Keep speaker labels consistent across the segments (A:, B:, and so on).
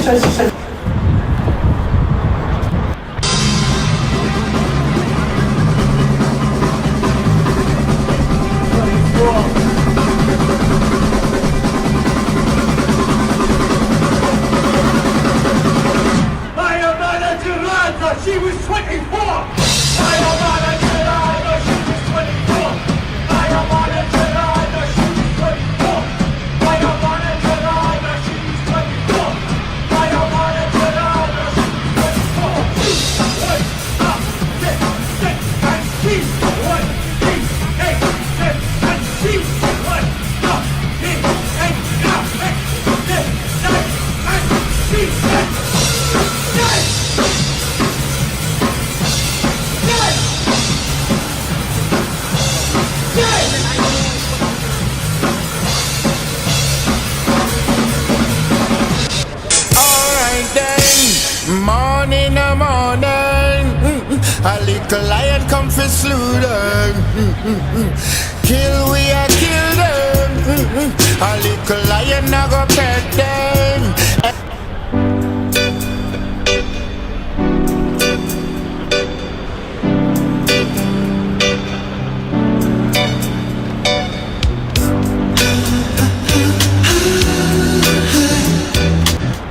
A: She was 24! I am on a Jedi, she was 24! I am on a Jedi, she was 24! I am on a Jedi, she was 24! I am on a Jedi, she was 24! 1, up, 6, and she's 1, 8, and she's 1, up, 8, now, 9, and she's 9!
B: Morning, a little lion come for slew them. Kill we a kill them. A little lion a go pet them.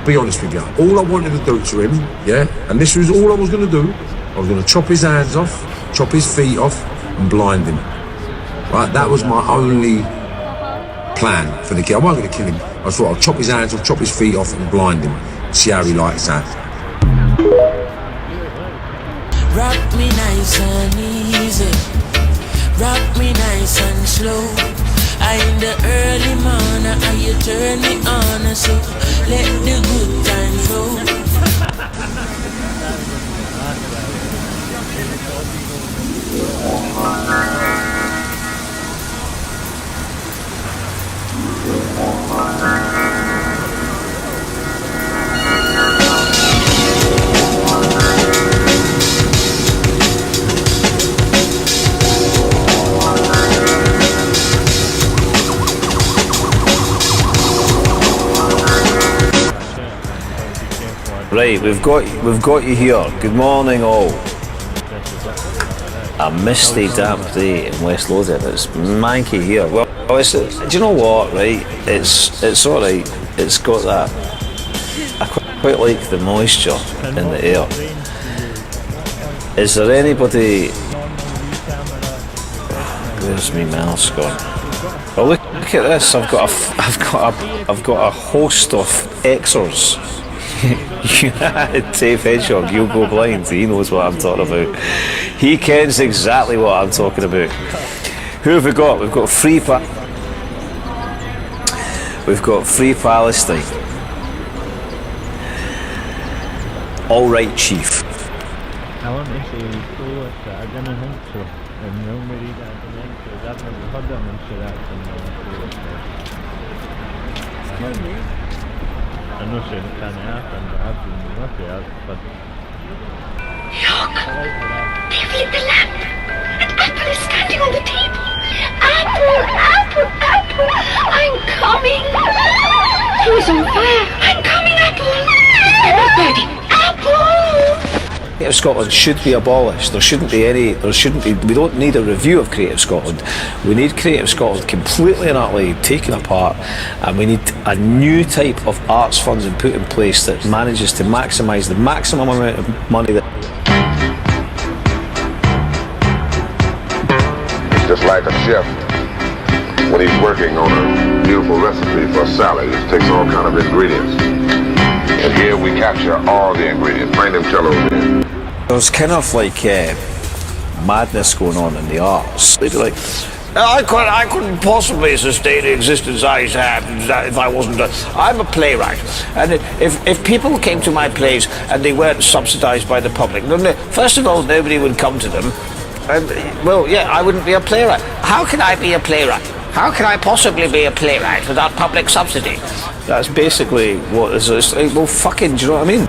C: Be honest with you, all I wanted to do to him, yeah, and this was all I was going to do, I was going to chop his hands off, chop his feet off, and blind him. Right, that was my only plan for the kid. I wasn't going to kill him. I thought I'll chop his hands off, chop his feet off, and blind him. See how he likes that.
D: Rock me nice and easy, rock me nice and slow. I in the early morning, and you turn me on, so let the good times roll.
E: Right, we've got you here. Good morning, all. A misty, damp day in West Lothian. It's manky here. Well, do you know what? Right, it's all right. It's got that. I quite like the moisture in the air. Is there anybody? Where's me mouse gone? Oh, look at this! I've got a host of Xers. Dave Hedgehog, you'll go blind. He knows what I'm talking about. He kens exactly what I'm talking about. Who have we got? We've got Free Palestine. All right, Chief.
F: I want to say so, but I didn't think so. And no Marie, I didn't think so. I've never heard them and say that. I'm not sure it can happen, but I've been lucky, but...
G: Look! They lit the lamp! An apple is standing on the table! Apple! Apple! Apple! I'm coming! Who's on fire? I'm coming, Apple! Everybody! Apple!
E: Creative Scotland should be abolished. We don't need a review of Creative Scotland. We need Creative Scotland completely and utterly taken apart, and we need a new type of arts funding put in place that manages to maximise the maximum amount of money that...
H: It's just like a chef when he's working on a beautiful recipe for a salad. It takes all kind of ingredients. And here we capture all the ingredients, bring them cellos in.
E: There's kind of like madness going on in the arts. They'd be like, I couldn't possibly sustain the existence I have if I wasn't I'm a playwright. And if people came to my plays and they weren't subsidised by the public, then first of all, nobody would come to them. And, well, yeah, I wouldn't be a playwright. How can I be a playwright? How can I possibly be a playwright without public subsidy? That's basically what is. It's like, well, fucking, do you know what I mean?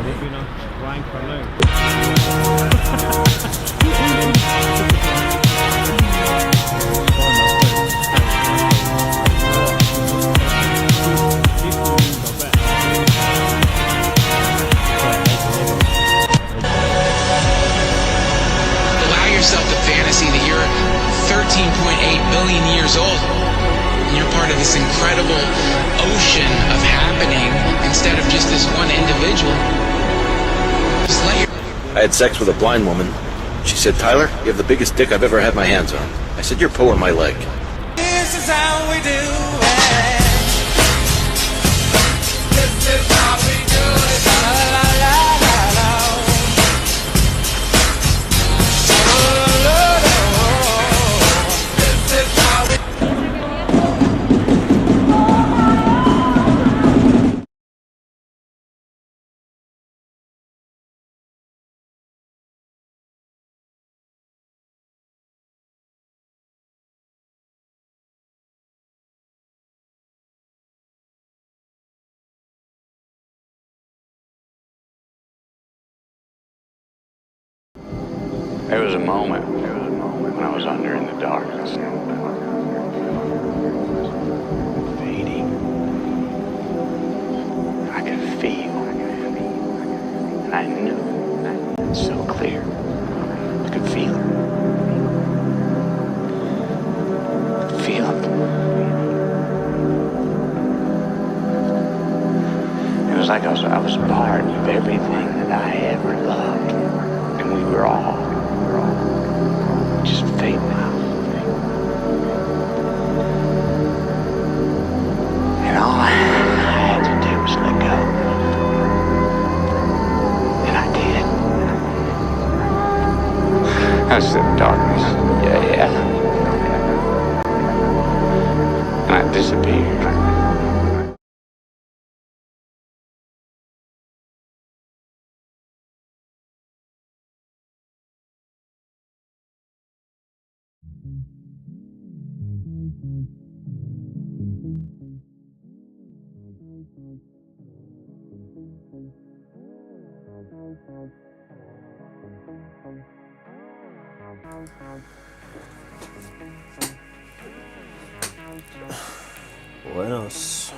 I: 14.8 billion years old. And you're part of this incredible ocean of happening instead of just this one individual. Just let your...
J: I had sex with a blind woman. She said, "Tyler, you have the biggest dick I've ever had my hands on." I said, "You're pulling my leg."
D: This is how we do it.
A: This is how we do it.
D: La la la la la.
A: This is how we
E: There was a moment when I was under in the darkness. Fading. I could feel. And I knew. So clear. I could feel it. I could feel it. It was like I was part of everything that I ever loved. And we were all just fading out. And all I had to do was let go. And I did. I said, "Darkness, yeah." And I disappeared.
K: Buenos.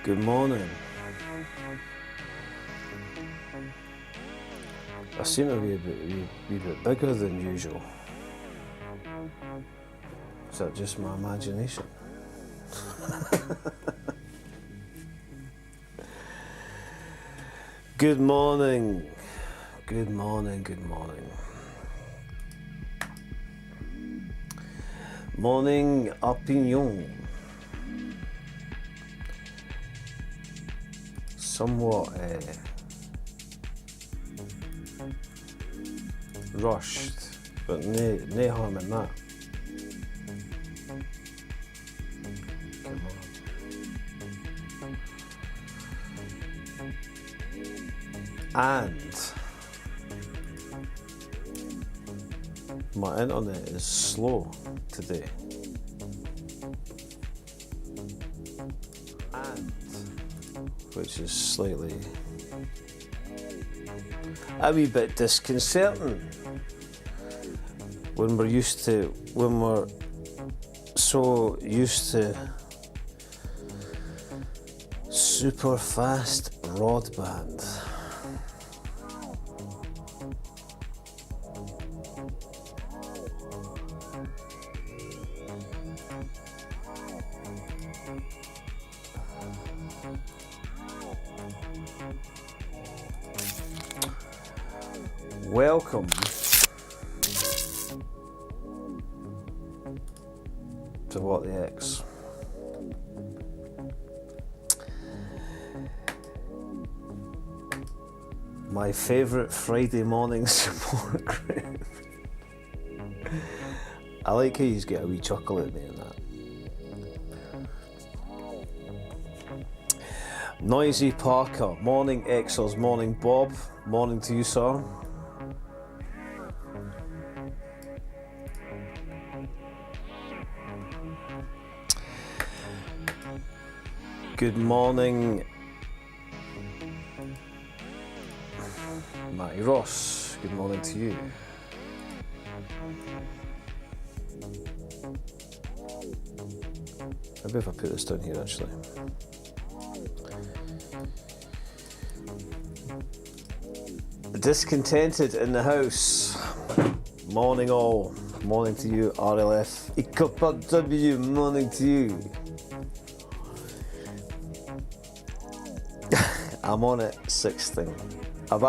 K: Good morning. I seem to be a bit bigger than usual. Is that just my imagination? Good morning. Good morning, good morning. Morning opinion. Somewhat rushed, but no harm in that. Come on. And my internet is slow today. And which is slightly a wee bit disconcerting when we're so used to super fast broadband. Welcome to What the X. My favourite Friday morning support group. I like how you get a wee chuckle at me in that. Noisy Parker, morning Exos, morning Bob, morning to you, sir. Good morning, Matty Ross. Good morning to you. Maybe if I put this down here, actually. Discontented in the house. Morning all. Morning to you, RLF. W, morning to you. I'm on it 16. I've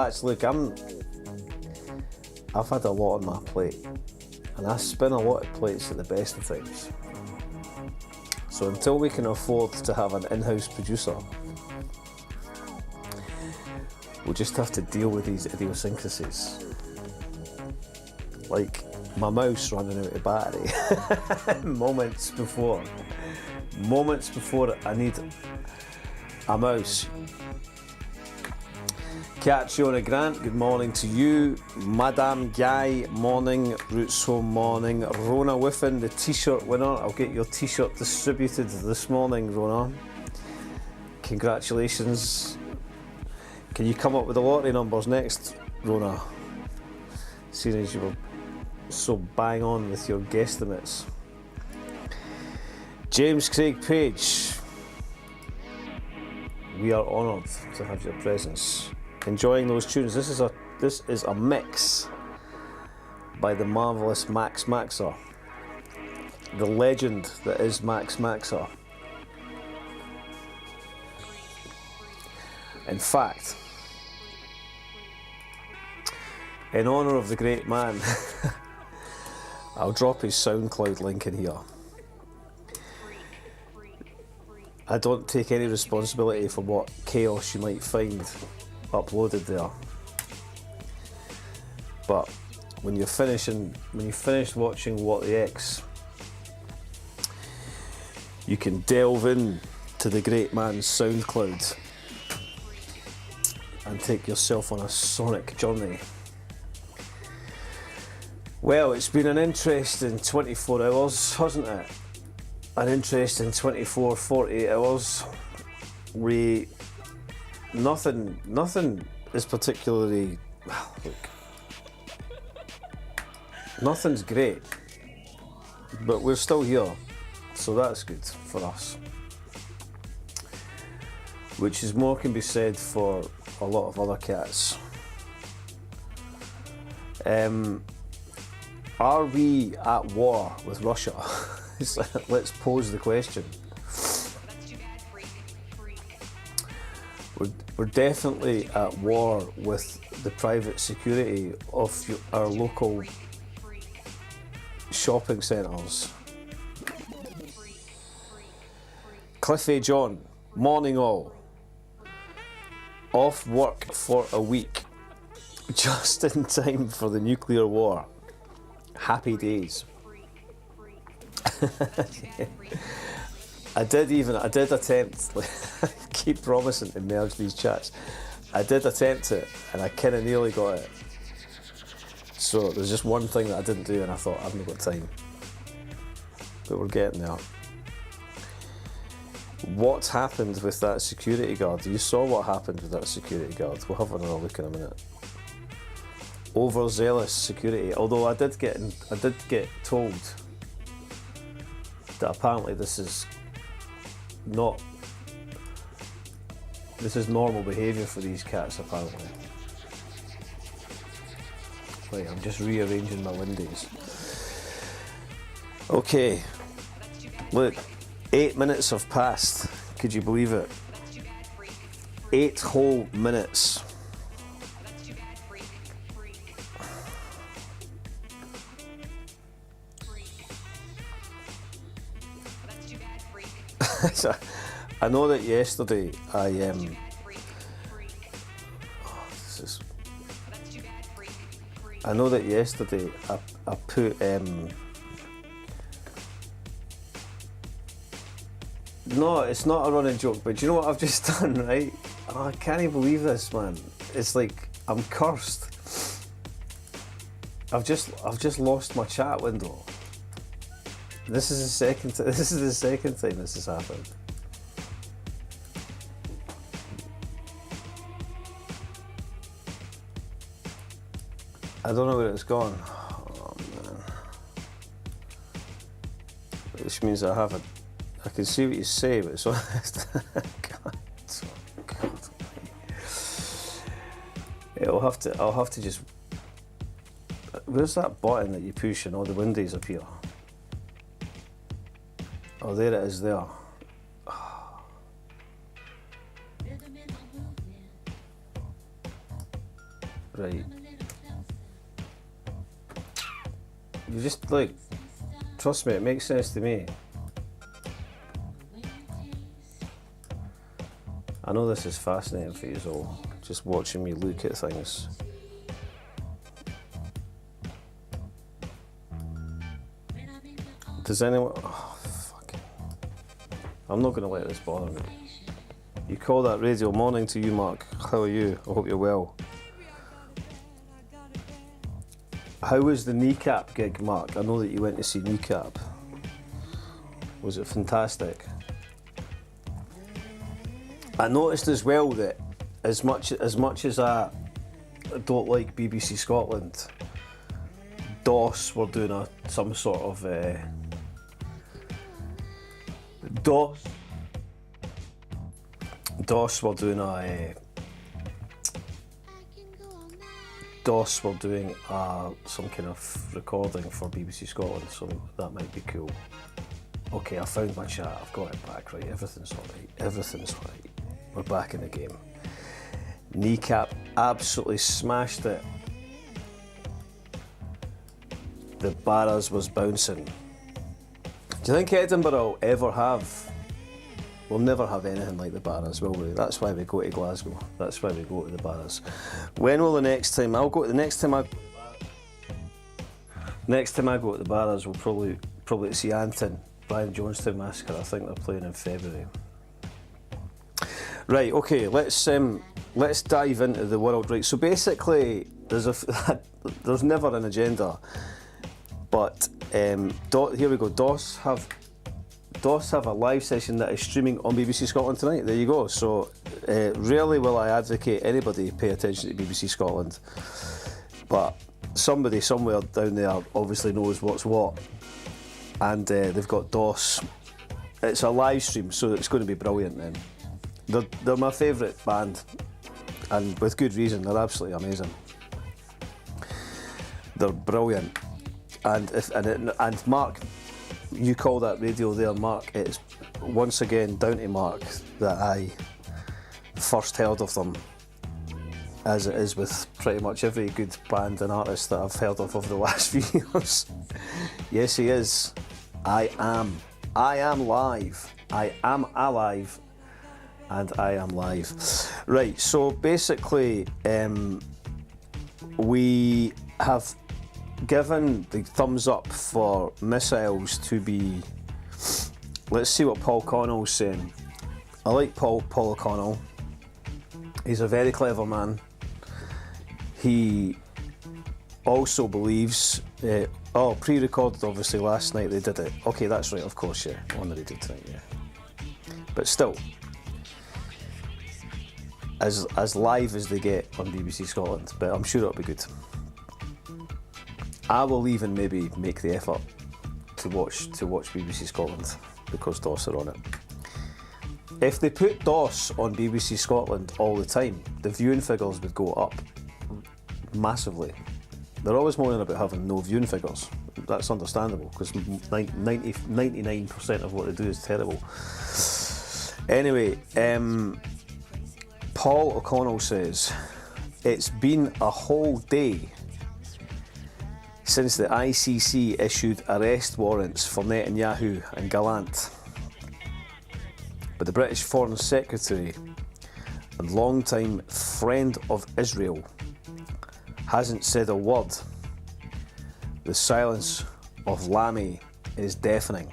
K: had a lot on my plate, and I spin a lot of plates at the best of times. So until we can afford to have an in-house producer, we'll just have to deal with these idiosyncrasies. Like my mouse running out of battery moments before I need a mouse. Catriona Grant, good morning to you. Madame Guy, morning. Roots Home, morning. Rona Whiffen, the t-shirt winner. I'll get your t-shirt distributed this morning, Rona. Congratulations. Can you come up with the lottery numbers next, Rona? Seeing as you were so bang on with your guesstimates. James Craig Page, we are honoured to have your presence. Enjoying those tunes. This is a mix by the marvellous Max Maxer, the legend that is Max Maxer. In fact, in honour of the great man, I'll drop his SoundCloud link in here. I don't take any responsibility for what chaos you might find uploaded there. But when you finish watching What the X, you can delve in to the great man's SoundCloud and take yourself on a sonic journey. Well, it's been an interesting 24 hours, hasn't it? An interesting 48 hours. Nothing is particularly, look, nothing's great, but we're still here, so that's good for us. Which is more can be said for a lot of other cats. Are we at war with Russia? Let's pose the question. We're definitely at war with the private security of our local shopping centres. Cliffy John, morning all. Off work for a week, just in time for the nuclear war. Happy days. I did attempt, I keep promising to merge these chats. I did attempt it and I kind of nearly got it. So there's just one thing that I didn't do and I thought I've not got time. But we're getting there. What happened with that security guard? You saw what happened with that security guard. We'll have another look in a minute. Overzealous security. Although I did get told that apparently this is normal behaviour for these cats apparently. Right, I'm just rearranging my windows. Okay, look, 8 minutes have passed. Could you believe it? 8 whole minutes. I know that yesterday I put no, it's not a running joke, but do you know what I've just done, right? Oh, I can't believe this, man. It's like I'm cursed. I've just lost my chat window. This is the second time this has happened. I don't know where it's gone. Oh man. Which means I can see what you say, but it's on. God. I'll have to just. Where's that button that you push and all the windows appear? Oh, there it is there. Right. You just like, trust me, it makes sense to me. I know this is fascinating for you all, just watching me look at things. Does anyone? Oh, fuck. I'm not going to let this bother me. You call that radio? Morning to you, Mark. How are you? I hope you're well. How was the Kneecap gig, Mark? I know that you went to see Kneecap. Was it fantastic? I noticed as well that as much as I don't like BBC Scotland, DOS were doing some sort of DOS were doing some kind of recording for BBC Scotland, so that might be cool. Okay, I found my chat, I've got it back, right, everything's right. We're back in the game. Kneecap absolutely smashed it. The Barras was bouncing. Do you think Edinburgh will ever have? We'll never have anything like the Barras, will we? That's why we go to Glasgow. That's why we go to the Barras. When will the next time? Next time I go to the Barras, we'll probably see Anton, Brian Jonestown Massacre. I think they're playing in February. Right. Okay. Let's dive into the world. Right. So basically, there's never an agenda, but here we go. DOS have a live session that is streaming on BBC Scotland tonight. There you go. So rarely will I advocate anybody pay attention to BBC Scotland, but somebody somewhere down there obviously knows what's what, and they've got DOS. It's a live stream, so it's going to be brilliant then. They're my favourite band, and with good reason. They're absolutely amazing. They're brilliant, and Mark, you call that radio there, Mark. It's once again down to Mark that I first heard of them, as it is with pretty much every good band and artist that I've heard of over the last few years. Yes, he is. I am live. I am alive. And I am live. Right, so basically, we have given the thumbs up for missiles to be. Let's see what Paul Connell's saying. I like Paul O'Connell. He's a very clever man. He also believes. Pre-recorded obviously last night they did it. Okay, that's right, of course, yeah. On the radio tonight, yeah. But still. As live as they get on BBC Scotland, but I'm sure it'll be good. I will even maybe make the effort to watch BBC Scotland because DOS are on it. If they put DOS on BBC Scotland all the time, the viewing figures would go up massively. They're always moaning about having no viewing figures. That's understandable because 99% of what they do is terrible. Anyway, Paul O'Connell says, it's been a whole day since the ICC issued arrest warrants for Netanyahu and Gallant. But the British Foreign Secretary and long-time friend of Israel hasn't said a word. The silence of Lamy is deafening.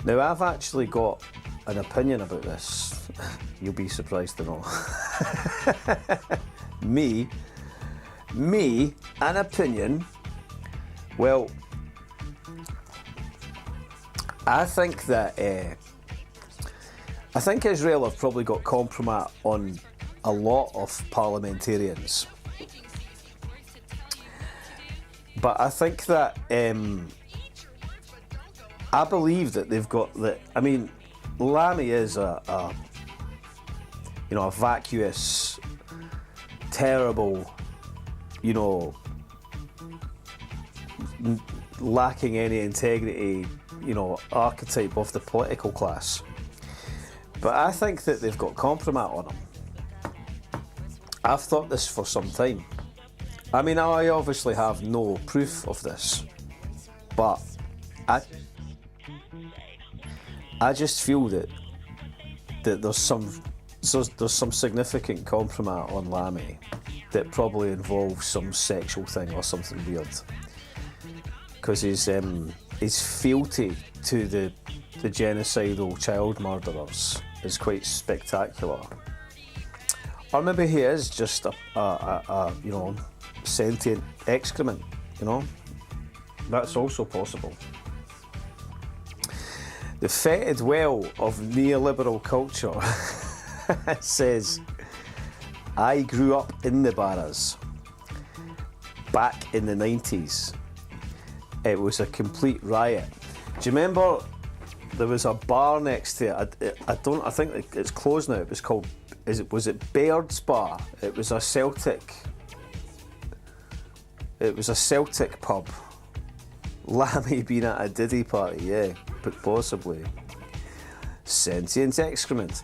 K: Now, I've actually got an opinion about this. You'll be surprised to know. Me, an opinion. Well, I think that Israel have probably got compromise on a lot of parliamentarians. But I think that I believe that they've got that. I mean, Lamy is a vacuous, terrible you know, lacking any integrity, you know, archetype of the political class. But I think that they've got compromat on them. I've thought this for some time. I mean, I obviously have no proof of this, but I just feel that there's some significant compromat on Lammy that probably involves some sexual thing or something weird. Because his fealty to the genocidal child murderers is quite spectacular. Or maybe he is just a you know, sentient excrement, you know? That's also possible. The fetid well of neoliberal culture says, I grew up in the Barras back in the 90s. It was a complete riot. Do you remember there was a bar next to it? I think it's closed now. It was called, was it Baird's Bar? It was a Celtic pub. Lammy being at a Diddy party, yeah, but possibly. Sentient excrement.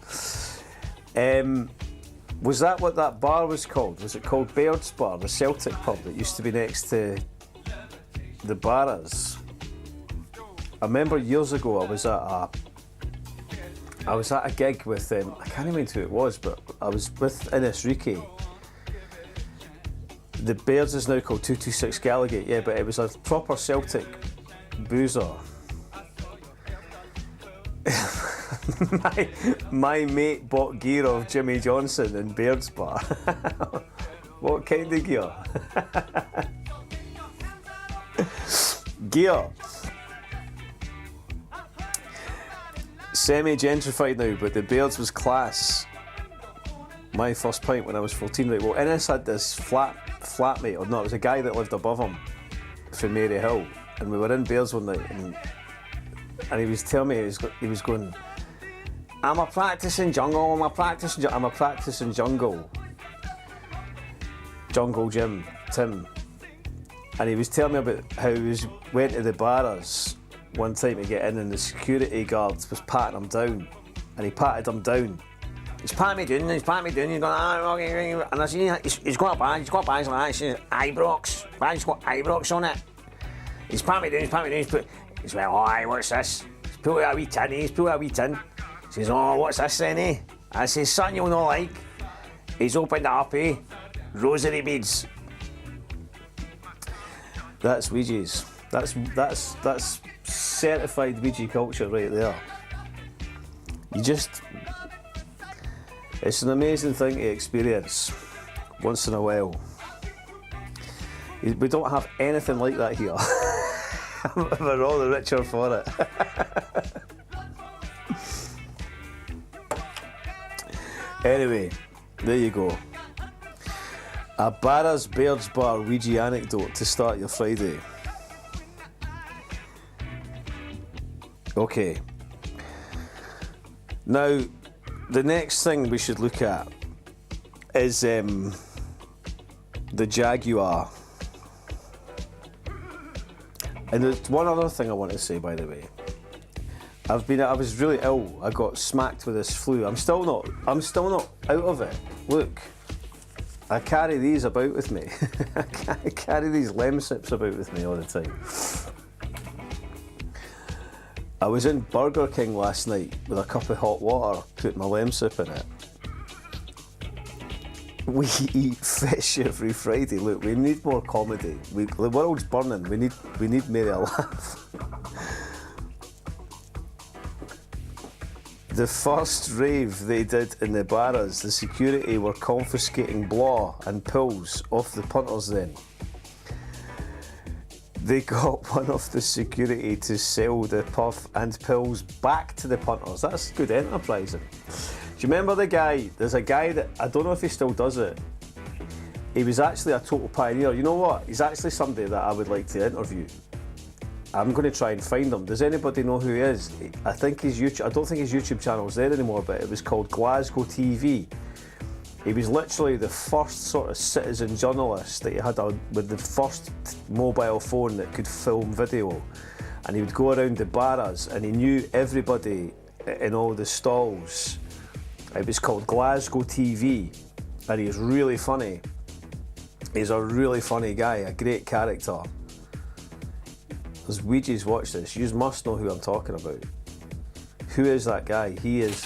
K: Was that what that bar was called? Was it called Baird's Bar, the Celtic pub that used to be next to the Barras? I remember years ago I was at a gig with I can't remember who it was, but I was with Ines Ricky. The Bears is now called 226 Gallagate, yeah, but it was a proper Celtic boozer. my mate bought gear of Jimmy Johnson in Baird's Bar. What kind of gear? Gear. Semi-gentrified now, but the Baird's was class. My first pint when I was 14, right? Well, Innes had this flatmate, or no, it was a guy that lived above him from Mary Hill, and we were in Baird's one night, and he was telling me, he was going, I'm a practicing jungle Jim, Tim. And he was telling me about how he went to the Barras one time to get in, and the security guard was patting him down, and he patted him down. He's patting me down, he's going, and I see he's got a badge like that, it says Ibrox, badge's got Ibrox on it. He's patting me down, he's like, oh, what's this? He's pulled out a wee tin, He says, oh, what's this then, eh? I says, son, you'll not like. He's opened it up, eh? Rosary beads. That's Ouija's. That's certified Ouija culture right there. It's an amazing thing to experience once in a while. We don't have anything like that here. We're all the richer for it. Anyway, there you go. A Barras Baird's Bar Ouija anecdote to start your Friday. Okay. Now, the next thing we should look at is the Jaguar. And there's one other thing I want to say, by the way. I was really ill. I got smacked with this flu. I'm still not out of it. Look, I carry these about with me. I carry these Lemsips about with me all the time. I was in Burger King last night with a cup of hot water, put my Lemsip in it. We eat fish every Friday. Look, we need more comedy. The world's burning. We need Mary a laugh. The first rave they did in the Barras, the security were confiscating blah and pills off the punters then. They got one of the security to sell the puff and pills back to the punters. That's good enterprising. Do you remember the guy? There's a guy that, I don't know if he still does it. He was actually a total pioneer. You know what? He's actually somebody that I would like to interview. I'm going to try and find him. Does anybody know who he is? I think his YouTube, I don't think his YouTube channel is there anymore, but it was called Glasgow TV. He was literally the first sort of citizen journalist that you had with the first mobile phone that could film video. And he would go around the barras and he knew everybody in all the stalls. It was called Glasgow TV, and he was really funny. He's a really funny guy, a great character. As Ouija's watch this, you must know who I'm talking about. Who is that guy? He is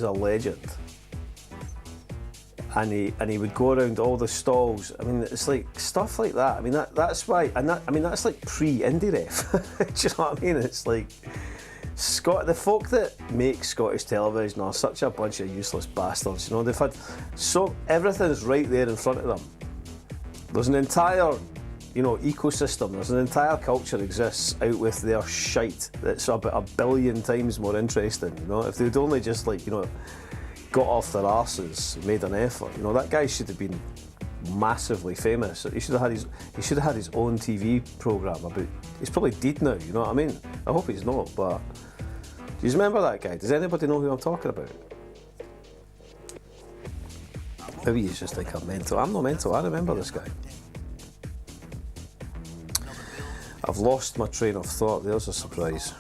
K: a legend. And he would go around all the stalls. I mean, it's like stuff like that. I mean, that's why, that's like pre-Indie Ref. Do you know what I mean? It's like the folk that make Scottish television are such a bunch of useless bastards. You know, they've had everything's right there in front of them. There's an entire, ecosystem. There's an entire culture exists out with their shite that's about 1 billion times more interesting. You know, if they'd only just got off their arses, made an effort. That guy should have been massively famous. He should have had his own TV programme about. He's probably dead now. You know what I mean? I hope he's not. But do you remember that guy? Does anybody know who I'm talking about? Maybe he's just like a mental. I'm not mental. I remember this guy. I've lost my train of thought. There's a surprise.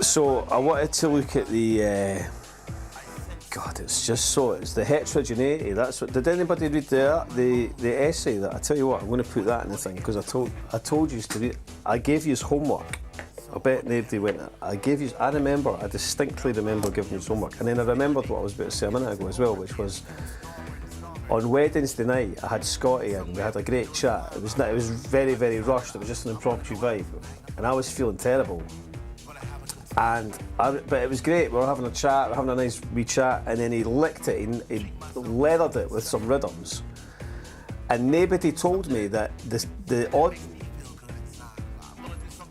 K: So I wanted to look at the it's the heterogeneity. That's what. Did anybody read the essay that? I tell you what, I'm going to put that in the thing because I told you to read. I gave you homework. I bet nobody went. I distinctly remember giving you homework, and then I remembered what I was about to say a minute ago as well, which was on Wednesday night I had Scotty and we had a great chat. It was very, very rushed. It was just an impromptu vibe, and I was feeling terrible. But it was great. We were having a chat, we were having a nice wee chat, and then he licked it, he leathered it with some rhythms, and nobody told me that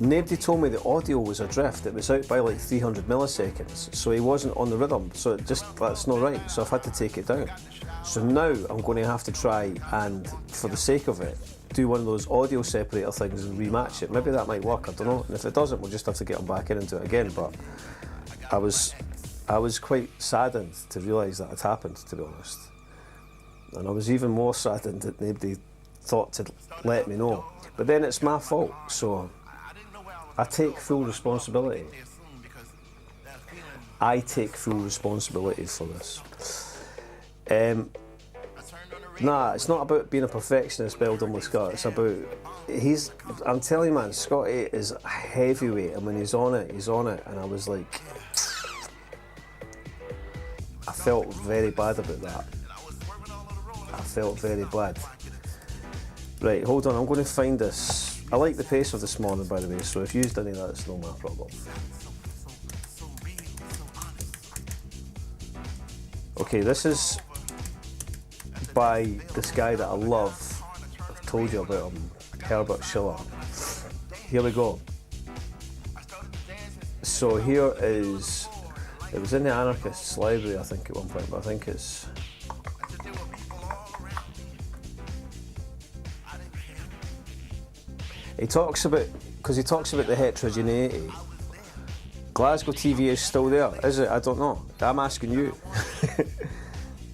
K: nobody told me the audio was adrift. It was out by like 300 milliseconds, so he wasn't on the rhythm. So that's not right. So I've had to take it down. So now I'm going to have to try and, for the sake of it, do one of those audio separator things and rematch it. Maybe that might work, I don't know. And if it doesn't, we'll just have to get him back in and do it again. But I was quite saddened to realise that had happened, to be honest. And I was even more saddened that nobody thought to let me know. But then it's my fault, so I take full responsibility. I take full responsibility for this. Nah, it's not about being a perfectionist, Beldon with Scott. It's about I'm telling you, man, Scotty is a heavyweight, and when he's on it, and I was like, I felt very bad about that. I felt very bad. Right, hold on, I'm going to find this. I like the pace of this morning, by the way, so if you've done any of that, it's no my problem. Okay, this is by this guy that I love. I've told you about him, Herbert Schiller. Here we go. So here is, it was in the Anarchists library I think at one point, but I think it's, he talks about the heterogeneity. Glasgow TV is still there, is it? I don't know. I'm asking you.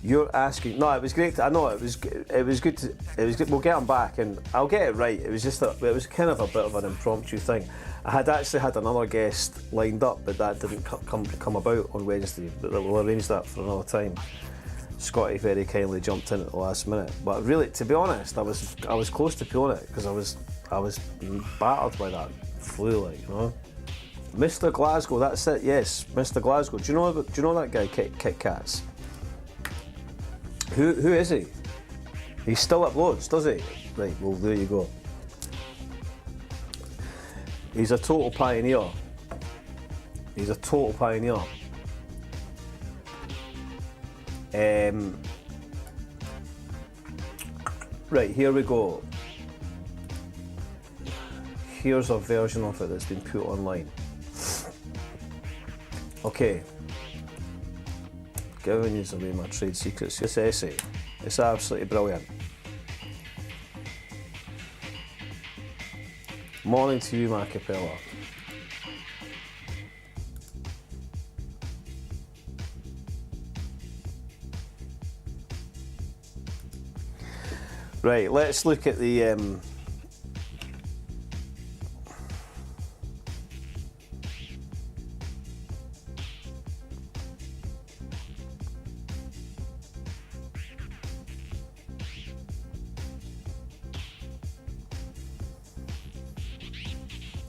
K: You're asking. No, it was great. I know it was good. It was good. We'll get him back, and I'll get it right. It was just it was kind of a bit of an impromptu thing. I had actually had another guest lined up, but that didn't come about on Wednesday. But we'll arrange that for another time. Scotty very kindly jumped in at the last minute. But really, to be honest, I was close to pulling it because I was battered by that flu, like, you know. Mr. Glasgow, that's it. Yes, Mr. Glasgow. Do you know that guy, Kit Kats? Who is he? He still uploads, does he? Right, well, there you go. He's a total pioneer. He's a total pioneer. Right, here we go. Here's a version of it that's been put online. Okay. Giving you away my trade secrets. This essay, it's absolutely brilliant. Morning to you, my capella. Right, let's look at the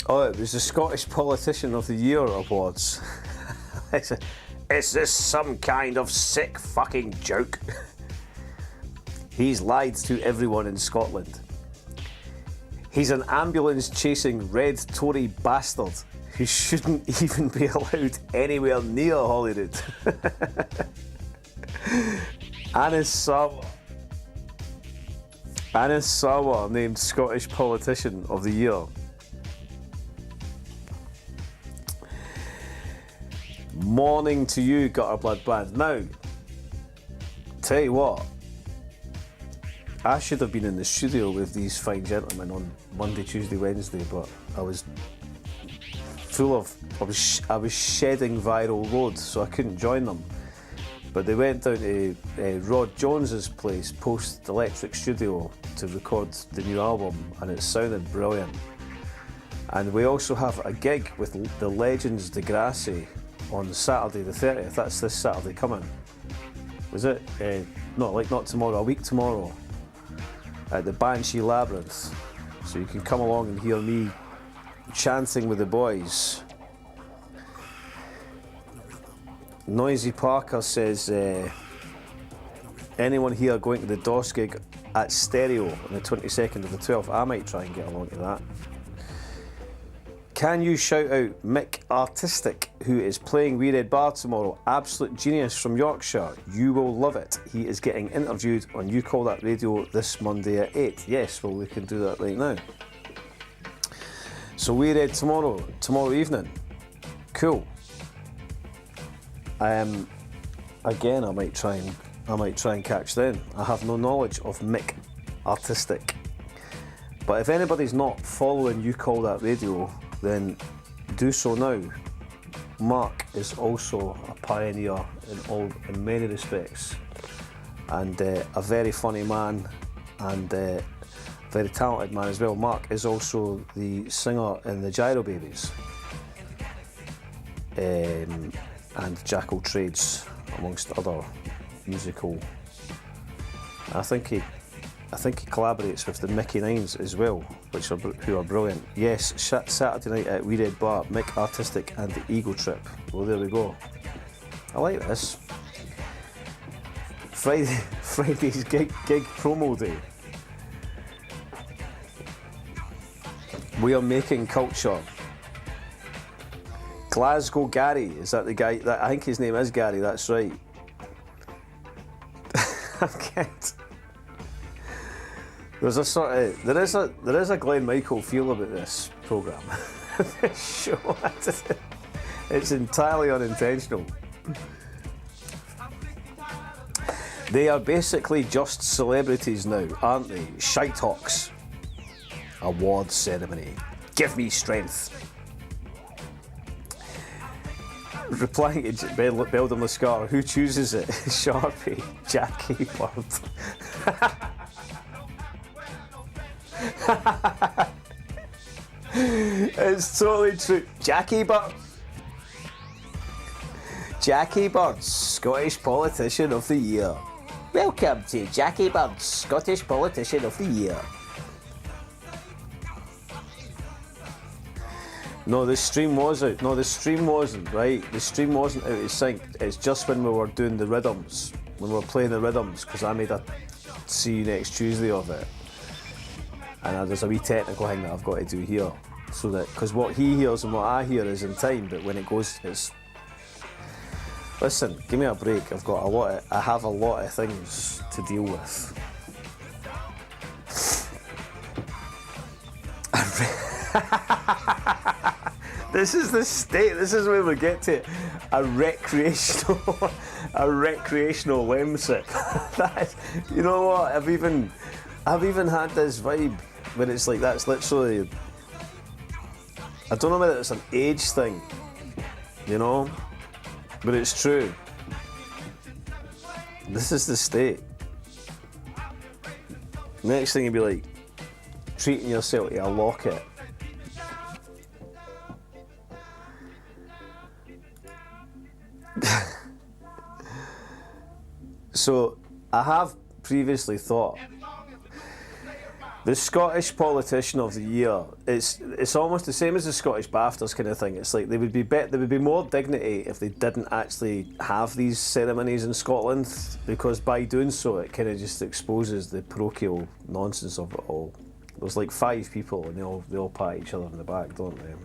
K: oh, it was the Scottish Politician of the Year awards. Is this some kind of sick fucking joke? He's lied to everyone in Scotland. He's an ambulance chasing red Tory bastard who shouldn't even be allowed anywhere near Holyrood. Anis Sarwar named Scottish Politician of the Year. Morning to you, Gutter Blood Band. Now, tell you what, I should have been in the studio with these fine gentlemen on Monday, Tuesday, Wednesday, but I was I was shedding viral load, so I couldn't join them. But they went down to Rod Jones's place, Post Electric Studio, to record the new album, and it sounded brilliant. And we also have a gig with the Legends Degrassi on Saturday the 30th. That's this Saturday coming. Was it? Not tomorrow, a week tomorrow, at the Banshee Labyrinth. So you can come along and hear me chanting with the boys. Noisy Parker says, anyone here going to the DOS gig at Stereo on the 22nd of the 12th? I might try and get along to that. Can you shout out Mick Artistic, who is playing Wee Red Bar tomorrow? Absolute genius from Yorkshire. You will love it. He is getting interviewed on You Call That Radio this Monday at 8. Yes, well, we can do that right now. So Wee Red tomorrow evening. Cool. Again, I might try and catch them. I have no knowledge of Mick Artistic. But if anybody's not following You Call That Radio, then do so now. Mark is also a pioneer in many respects, and a very funny man, and very talented man as well. Mark is also the singer in the Gyro Babies and Jackal Trades, amongst other musical. I think he collaborates with the Mickey Nines as well, who are brilliant. Yes, Saturday night at Wee Red Bar, Mick Artistic and the Ego Trip. Well, there we go. I like this. Friday's gig promo day. We are making culture. Glasgow Gary, is that the guy? I think his name is Gary. That's right. I can't. There's a sort of there is a Glenn Michael feel about this programme. This show, it's entirely unintentional. They are basically just celebrities now, aren't they? Shitehawks. Awards ceremony. Give me strength. Replying to Beldam Lascar, who chooses it? Sharpie, Jackie Bird. It's totally true. Jackie Bird. Jackie Bird, Scottish Politician of the Year. Welcome to Jackie Bird, Scottish Politician of the Year. No, the stream was out. No, the stream wasn't, right? The stream wasn't out of sync. It's just when we were doing the rhythms, when we were playing the rhythms, because I made a See You Next Tuesday of it. And there's a wee technical thing that I've got to do here. So that, because what he hears and what I hear is in time, but when it goes, it's... Listen, give me a break. I have a lot of things to deal with. This is the state. This is where we get to a recreational lemsip. You know what? I've even had this vibe when it's like that's literally. I don't know whether it's an age thing, you know, but it's true. This is the state. Next thing you'd be like treating yourself to a locket. So I have previously thought the Scottish Politician of the Year, it's almost the same as the Scottish BAFTAs kind of thing. It's like there would be more dignity if they didn't actually have these ceremonies in Scotland, because by doing so it kind of just exposes the parochial nonsense of it all. There's like 5 people and they all pat each other on the back, don't they?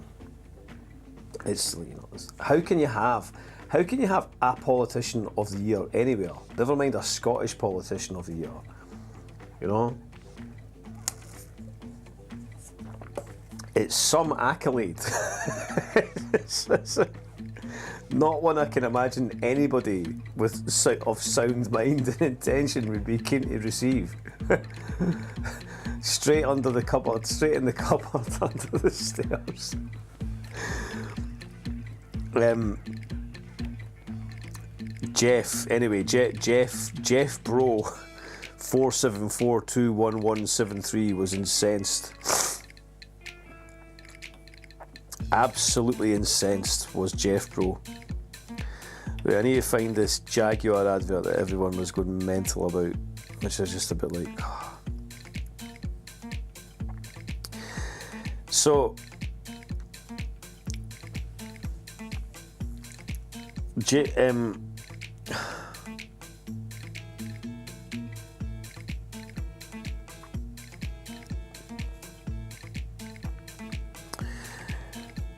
K: It's, you know, how can you have a politician of the year anywhere? Never mind a Scottish politician of the year. You know? It's some accolade. it's not one I can imagine anybody of sound mind and intention would be keen to receive. Straight under the cupboard, straight in the cupboard under the stairs. Jeff Bro 474211173 was incensed. Absolutely incensed was Jeff Bro. Wait, I need to find this Jaguar advert that everyone was going mental about, which is just a bit like. So,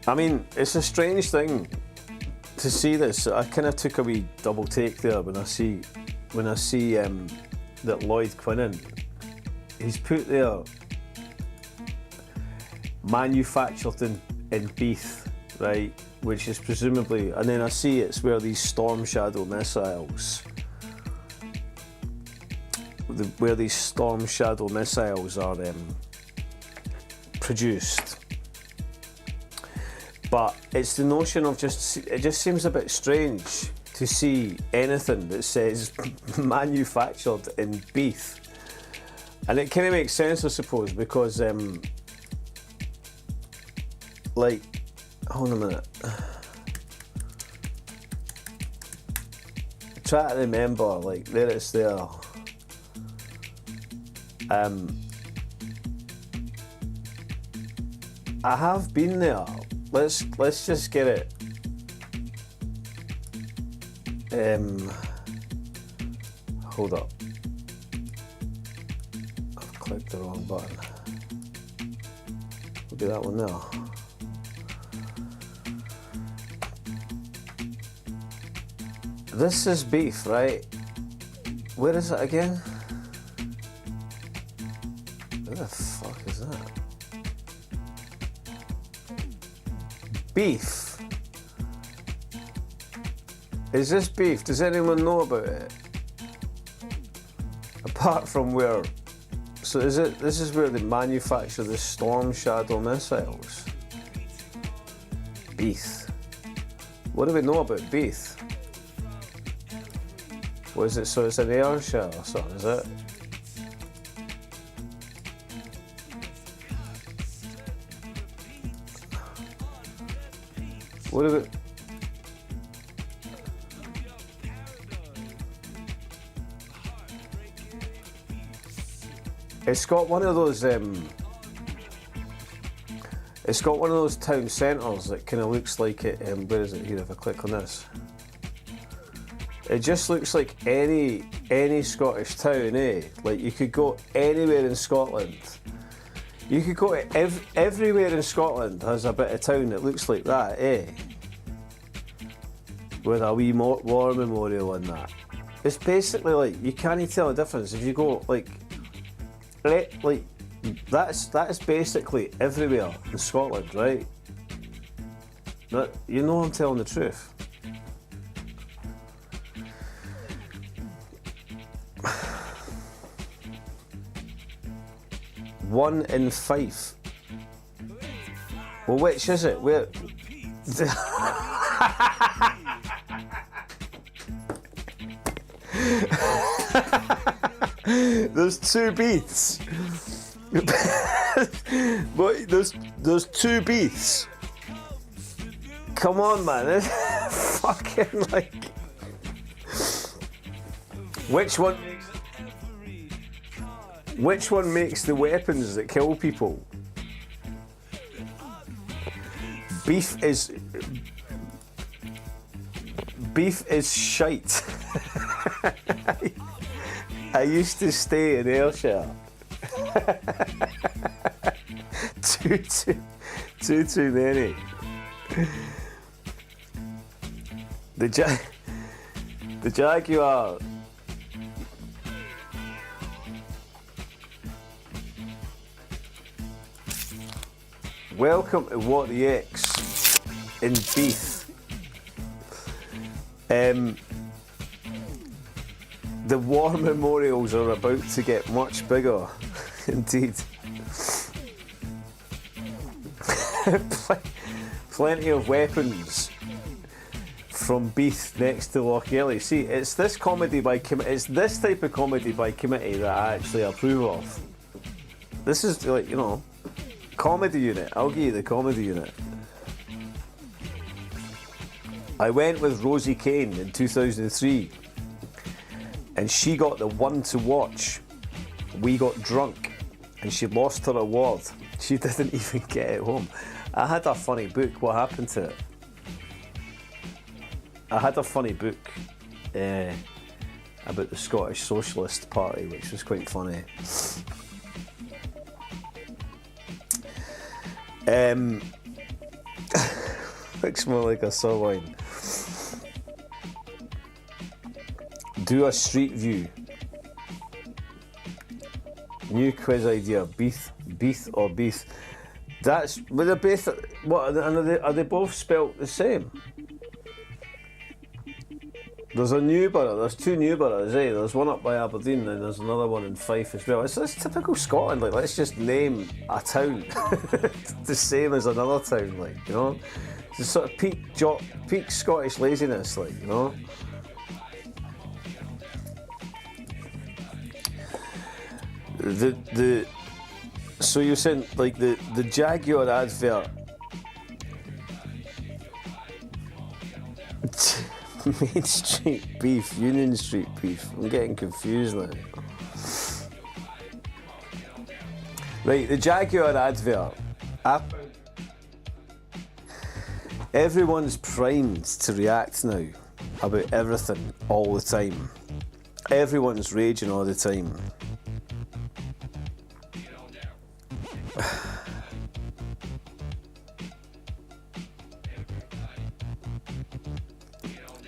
K: I mean, it's a strange thing to see this. I kind of took a wee double take there when I see that Lloyd Quinnan, he's put there manufactured in Beith, right, which is presumably, and then I see it's where these Storm Shadow missiles are produced. But it's the notion of it just seems a bit strange to see anything that says manufactured in Beith. And it kind of makes sense, I suppose, because like, hold on a minute. Try to remember, like, there it's there. I have been there. Let's just get it. Hold up. I've clicked the wrong button. We'll do that one now. This is Beith, right? Where is it again? Where the fuck is that? Beith. Is this Beith? Does anyone know about it? Apart from where? So is it? This is where they manufacture the Storm Shadow missiles. Beith. What do we know about Beith? What is it? So it's an Ayrshire or something, is it? What is it? It's got one of those. It's got one of those town centres that kind of looks like it. Where is it here? If I click on this, it just looks like any Scottish town, eh? Like you could go anywhere in Scotland. You could go to everywhere in Scotland has a bit of town that looks like that, eh? With a wee war memorial and that. It's basically like you can't tell the difference if you go like that is basically everywhere in Scotland, right? But you know I'm telling the truth. One in Fife. Well, which is it? Where? There's two beasts. But there's two beasts. Come on, man. It's fucking like. Which one makes the weapons that kill people? Beef is shite. I used to stay in Ayrshire. too many. The Jaguar. Welcome to What the X in Beef. The war memorials are about to get much bigger, indeed. Plenty of weapons from Beath next to Lochgelly. See, it's this comedy by it's this type of comedy by committee that I actually approve of. This is like, you know, comedy unit. I'll give you the comedy unit. I went with Rosie Kane in 2003 and she got the one to watch. We got drunk and she lost her award. She didn't even get it home. I had a funny book. What happened to it? I had a funny book about the Scottish Socialist Party, which was quite funny. Looks more like a sirloin. Do a street view. New quiz idea: Beath or Beath. That's. But they're both. What? Are they both spelt the same? There's a new borough. There's two new boroughs. There's one up by Aberdeen, and there's another one in Fife as well. It's typical Scotland. Like, let's just name a town the same as another town. Like, you know, it's sort of peak Scottish laziness. Like, you know. So you're saying like the Jaguar advert. Main Street Beef, Union Street Beef. I'm getting confused now. Right, the Jaguar advert. Everyone's primed to react now about everything all the time. Everyone's raging all the time.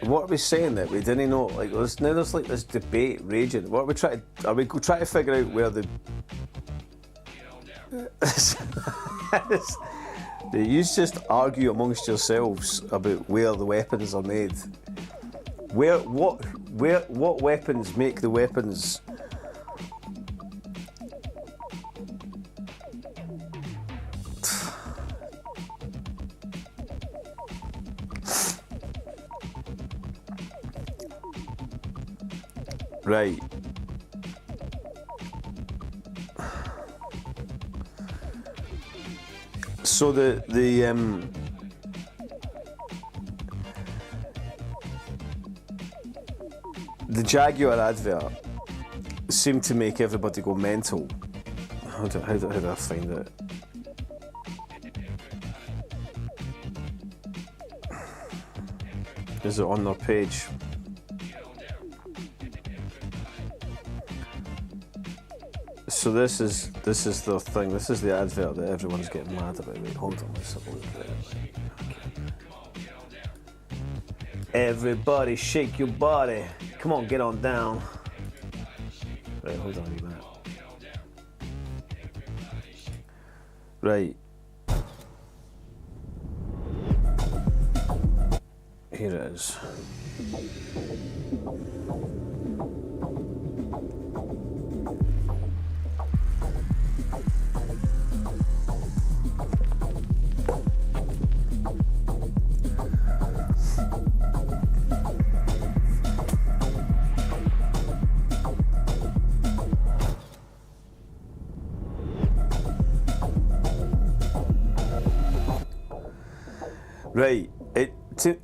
K: What are we saying that we didn't know? Like, there's like this debate raging. What are we trying to? Are we trying to figure out where the? You just argue amongst yourselves about where the weapons are made. What weapons make the weapons? Right. So the Jaguar advert seemed to make everybody go mental. How do I find it? Is it on their page? So this is the thing. This is the advert that everyone's getting mad about. Wait, hold on, let's have a look at it. Okay. Everybody, shake your body. Come on, get on down. Right, hold on a minute. Right. Here it is. Right.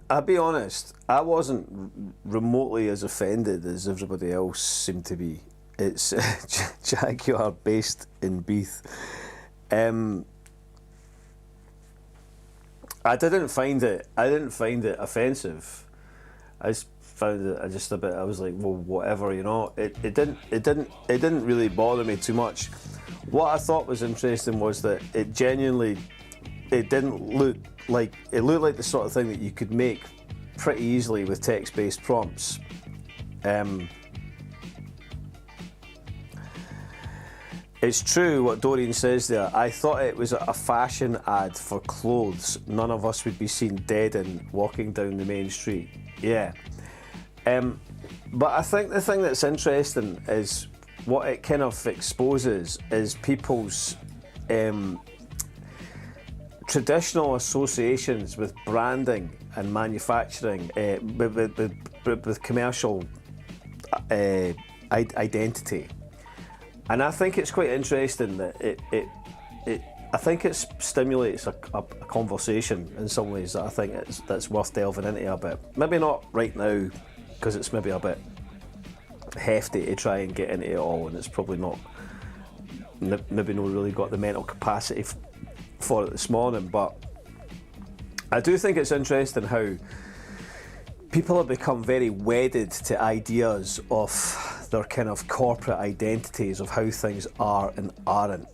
K: I'll be honest, I wasn't remotely as offended as everybody else seemed to be. It's Jaguar based in Beath. I didn't find it offensive. I just found it just a bit. I was like, well, whatever, you know. It didn't really bother me too much. What I thought was interesting was that it genuinely, it looked like the sort of thing that you could make pretty easily with text-based prompts. It's true what Dorian says there. I thought it was a fashion ad for clothes none of us would be seen dead in walking down the main street. Yeah. But I think the thing that's interesting is what it kind of exposes is people's traditional associations with branding and manufacturing, with commercial identity. And I think it's quite interesting that I think it stimulates a conversation in some ways that I think that's worth delving into a bit. Maybe not right now, because it's maybe a bit hefty to try and get into it all, and it's probably maybe not really got the mental capacity for it this morning. But I do think it's interesting how people have become very wedded to ideas of their kind of corporate identities of how things are and aren't.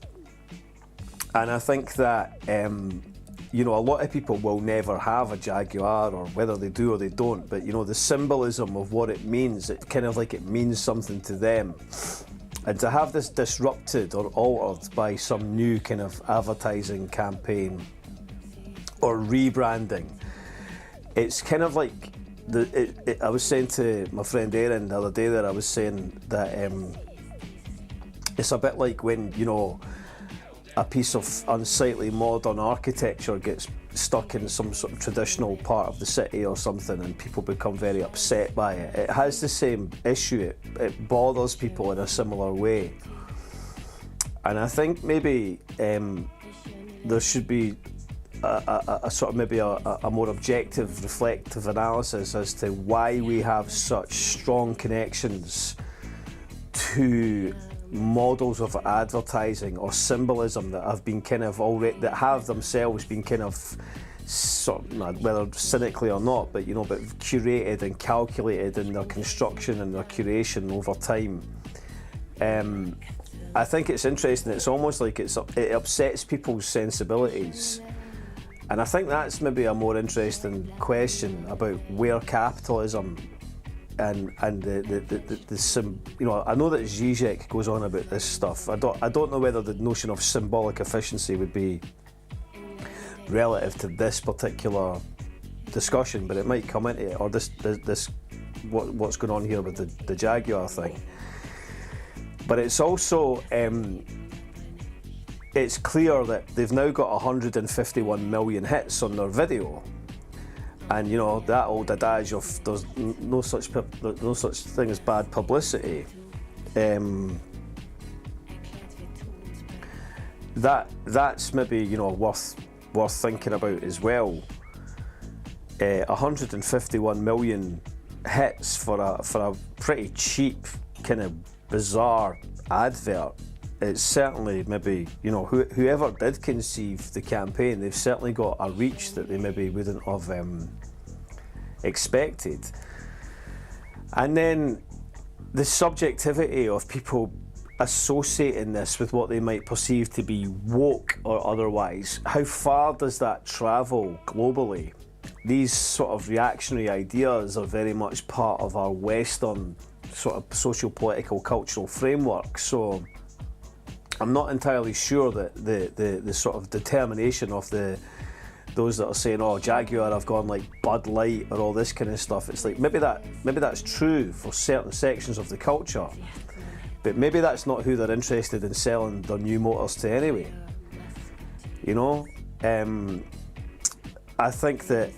K: And I think that, a lot of people will never have a Jaguar, or whether they do or they don't, but, the symbolism of what it means, it kind of like it means something to them. And to have this disrupted or altered by some new kind of advertising campaign or rebranding, it's kind of like, I was saying to my friend Aaron the other day that I was saying that it's a bit like when, a piece of unsightly modern architecture gets stuck in some sort of traditional part of the city or something, and people become very upset by it. It has the same issue. It bothers people in a similar way. And I think maybe there should be a sort of maybe a more objective, reflective analysis as to why we have such strong connections to models of advertising or symbolism that have been kind of already, that have themselves been kind of sort of, whether cynically or not, but but curated and calculated in their construction and their curation over time. I think it's interesting. It's almost like it upsets people's sensibilities. And I think that's maybe a more interesting question about where capitalism and the I know that Zizek goes on about this stuff. I don't know whether the notion of symbolic efficiency would be relative to this particular discussion, but it might come into it, or this what's going on here with the Jaguar thing. But it's also it's clear that they've now got 151 million hits on their video. And that old adage of there's no such thing as bad publicity. That's maybe worth thinking about as well. 151 million hits for a pretty cheap kind of bizarre advert. It's certainly maybe whoever did conceive the campaign, they've certainly got a reach that they maybe wouldn't have expected. And then the subjectivity of people associating this with what they might perceive to be woke or otherwise, how far does that travel globally? These sort of reactionary ideas are very much part of our Western sort of socio-political cultural framework. So I'm not entirely sure that the sort of determination of those that are saying, oh, Jaguar have gone like Bud Light or all this kind of stuff. It's like maybe that's true for certain sections of the culture, but maybe that's not who they're interested in selling their new motors to anyway. I think that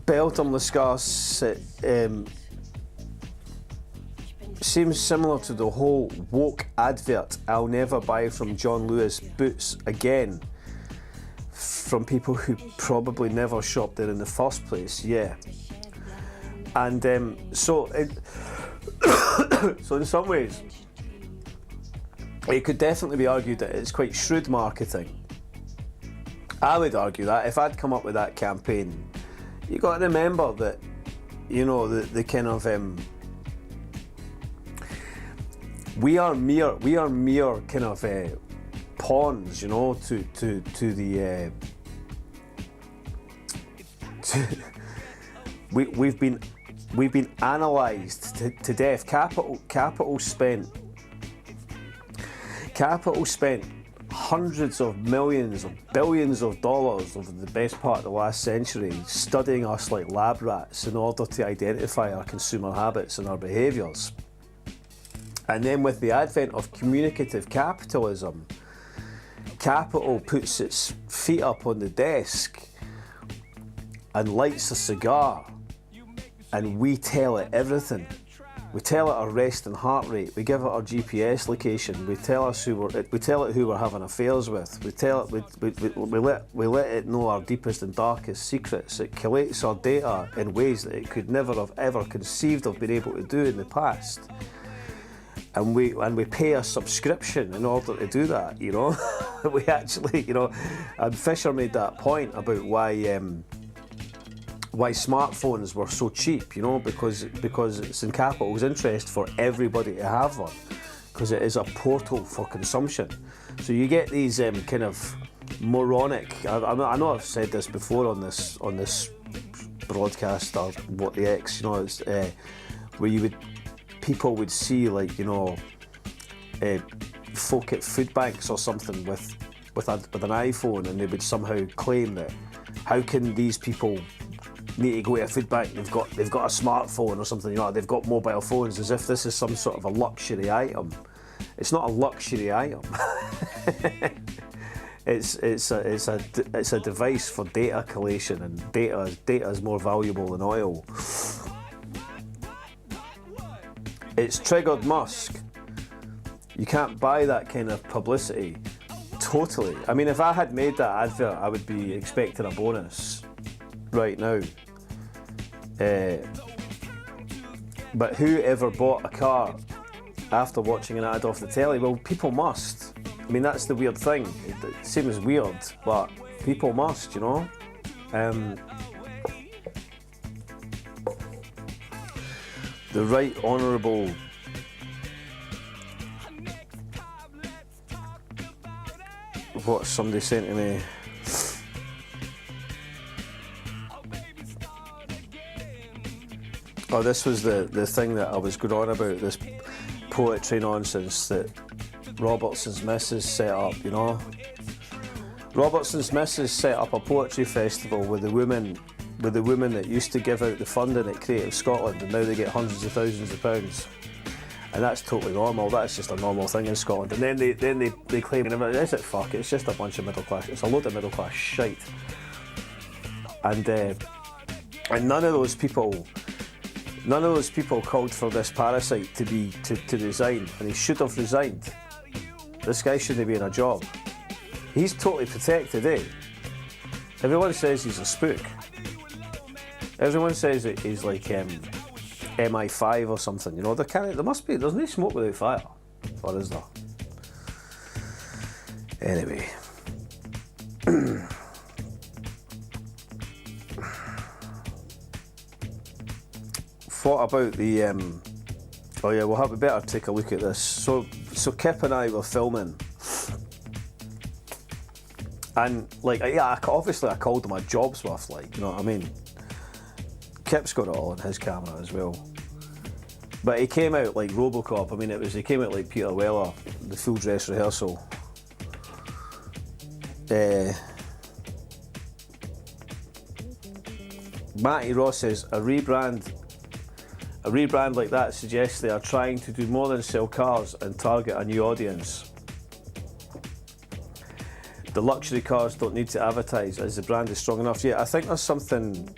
K: Belgium Lascars seems similar to the whole woke advert, I'll never buy from John Lewis boots again, from people who probably never shopped there in the first place. Yeah, and so in some ways, it could definitely be argued that it's quite shrewd marketing. I would argue that if I'd come up with that campaign, you got to remember that, you know, the kind of we are mere kind of pawns, you know, to the we've been analysed to death. Capital spent hundreds of millions of billions of dollars over the best part of the last century studying us like lab rats in order to identify our consumer habits and our behaviours. And then with the advent of communicative capitalism, capital puts its feet up on the desk and lights a cigar, and we tell it everything. We tell it our rest and heart rate. We give it our GPS location. We tell it who we're having affairs with. We let it know our deepest and darkest secrets. It collates our data in ways that it could never have ever conceived of being able to do in the past. And we pay a subscription in order to do that. You know, we actually, you know, and Fisher made that point about why smartphones were so cheap, you know, because it's in capital's interest for everybody to have one, because it is a portal for consumption. So you get these kind of moronic. I know I've said this before on this broadcast or what the X, you know, it's where people would see, like, you know, folk at food banks or something with an iPhone, and they would somehow claim that how can these people need to go to a food bank, they've got a smartphone or something, you know, they've got mobile phones, as if this is some sort of a luxury item. It's not a luxury item. It's a device for data collation, and data is more valuable than oil. It's triggered Musk. You can't buy that kind of publicity. Totally. I mean, if I had made that advert, I would be expecting a bonus right now. But who ever bought a car after watching an ad off the telly? Well, people must. I mean, that's the weird thing. It seems weird, but people must, you know. The Right Honourable what somebody sent to me. Oh, this was the thing that I was going on about, this poetry nonsense that Robertson's Missus set up, you know. Robertson's Missus set up a poetry festival with the women that used to give out the funding at Creative Scotland, and now they get hundreds of thousands of pounds. And that's totally normal. That's just a normal thing in Scotland. And then they claim, is it fuck? It's just a bunch of middle class. It's a load of middle class shite. And none of those people called for this parasite to resign, and he should have resigned. This guy shouldn't be in a job. He's totally protected, eh? Everyone says he's a spook. Everyone says that he's like MI5 or something, you know. There's no smoke without fire. Or is there? Anyway. What about the oh yeah, we better take a look at this. So Kip and I were filming, and like, yeah, obviously I called him a job's worth, like, you know what I mean. Kip's got it all on his camera as well, but he came out like Robocop. I mean, he came out like Peter Weller, the full dress rehearsal. Matty Ross says a rebrand like that suggests they are trying to do more than sell cars and target a new audience. The luxury cars don't need to advertise as the brand is strong enough. Yeah, I think there's something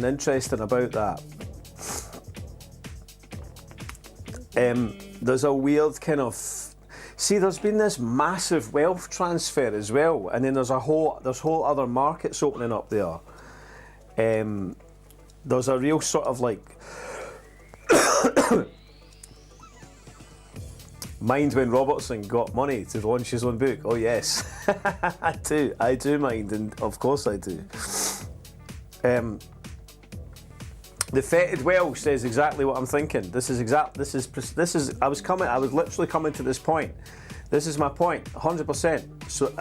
K: interesting about that. There's a weird kind of, See, there's been this massive wealth transfer as well, and then there's whole other markets opening up there. There's a real sort of like mind when Robertson got money to launch his own book. Oh yes, I do mind, and of course I do. The fetid Welsh says exactly what I'm thinking. I was literally coming to this point. This is my point, 100%. So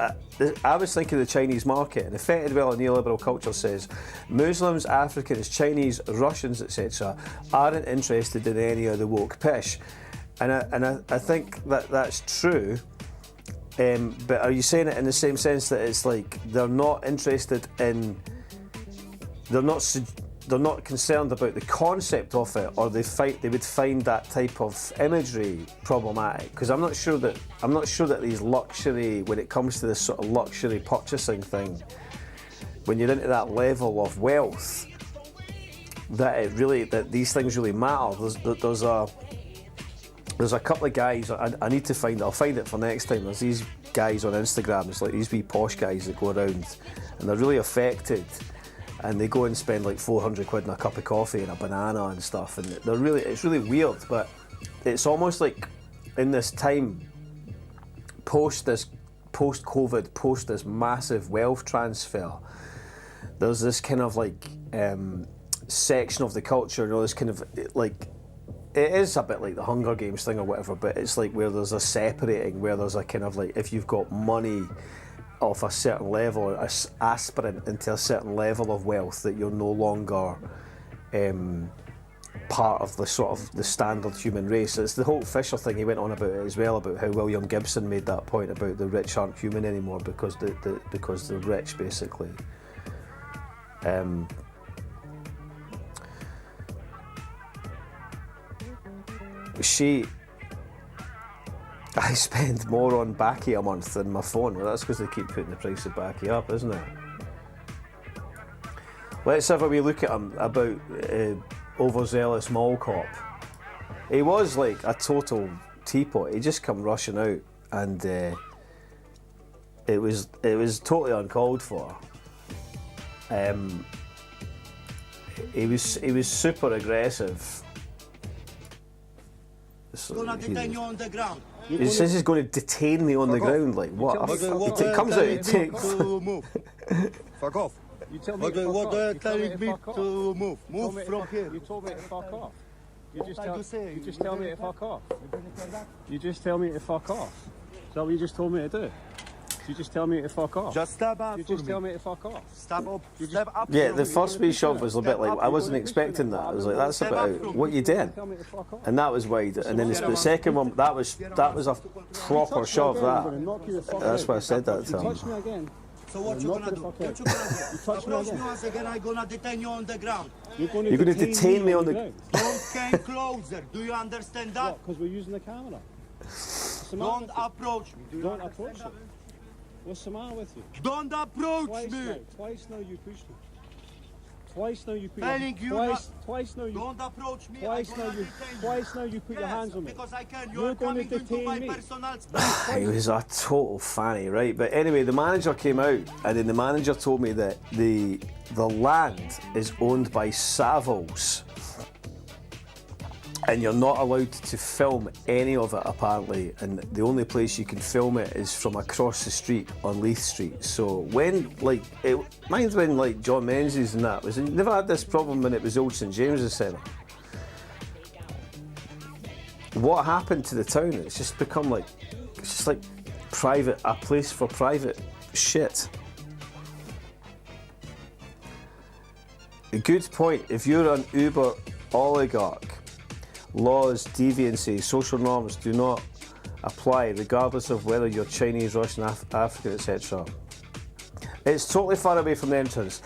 K: I was thinking of the Chinese market, and the fetid well of neoliberal culture says Muslims, Africans, Chinese, Russians, etc. aren't interested in any of the woke pish, and I think that that's true. But are you saying it in the same sense that it's like they're not interested in, they're not concerned about the concept of it, or they would find that type of imagery problematic? Because I'm not sure that these luxury, when it comes to this sort of luxury purchasing thing, when you're into that level of wealth, that these things really matter. There's a couple of guys I need to find. I'll find it for next time. There's these guys on Instagram. It's like these wee posh guys that go around, and they're really affected. And they go and spend like 400 quid on a cup of coffee and a banana and stuff, and it's really weird. But it's almost like in this time, post COVID, post this massive wealth transfer, there's this kind of like section of the culture, this kind of like, it is a bit like the Hunger Games thing or whatever, but it's like where there's a separating, where there's a kind of like, if you've got money of a certain level, or aspirant into a certain level of wealth, that you're no longer part of the sort of the standard human race. It's the whole Fisher thing. He went on about it as well, about how William Gibson made that point about the rich aren't human anymore because they're rich, basically. I spend more on Backy a month than my phone. Well, that's because they keep putting the price of Backy up, isn't it? Let's have a wee look at him about overzealous mall cop. He was like a total teapot. He just come rushing out, and it was totally uncalled for. He was super aggressive.
A: Gonna detain you on the ground.
K: He says he's going to detain me on the ground. Like what? He comes out. He takes.
A: Move. Fuck off. You tell me what are you telling me to move? Move from here.
F: You told me to fuck off. You just tell me to fuck off. You just tell me to fuck off. Is that what you just told me to do? You just tell me to fuck off.
A: Just step up.
F: You just tell me to fuck off.
A: Step up.
K: Yeah, the first wee shove was a bit like, I wasn't expecting that. I was like, that's a bit out. What you did? And that was wide. And then the second one, that was a proper shove. That's why I said that to him.
A: So what you gonna do? What you gonna do? You touch me once again, I'm gonna detain you on the ground.
K: You're going to detain me on the ground.
A: Don't come closer. Do you understand that?
F: Because we're using the camera.
A: Don't approach me.
F: Don't approach me. What's the matter with you?
A: Don't approach me.
F: Twice now you pushed me. Twice now you put
A: Telling you
F: twice now you
A: don't approach me.
F: Twice now you put your hands on me.
A: Because I can. You're coming into my personal space.
K: He was a total fanny, right? But anyway, the manager came out, and then the manager told me that the land is owned by Savills, and you're not allowed to film any of it apparently, and the only place you can film it is from across the street on Leith Street. So when mine's when like John Menzies and that was, never had this problem when it was Old St James's Centre. What happened to the town? It's just become like, it's just like a place for private shit. A good point. If you're an Uber oligarch, laws, deviancy, social norms do not apply regardless of whether you're Chinese, Russian, African, etc. It's totally far away from the entrance.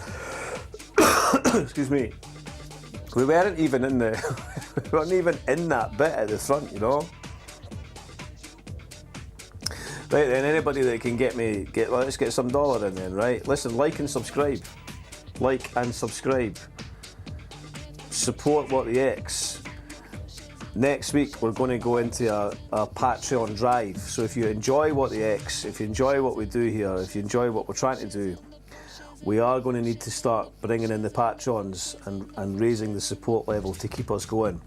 K: Excuse me. We weren't even in that bit at the front, you know. Right then, anybody that can let's get some dollar in then, right? Listen, like and subscribe. Like and subscribe. Support What the X. next week we're going to go into our Patreon drive. So if you enjoy What the X, if you enjoy what we do here, if you enjoy what we're trying to do, we are going to need to start bringing in the patrons and raising the support level to keep us going.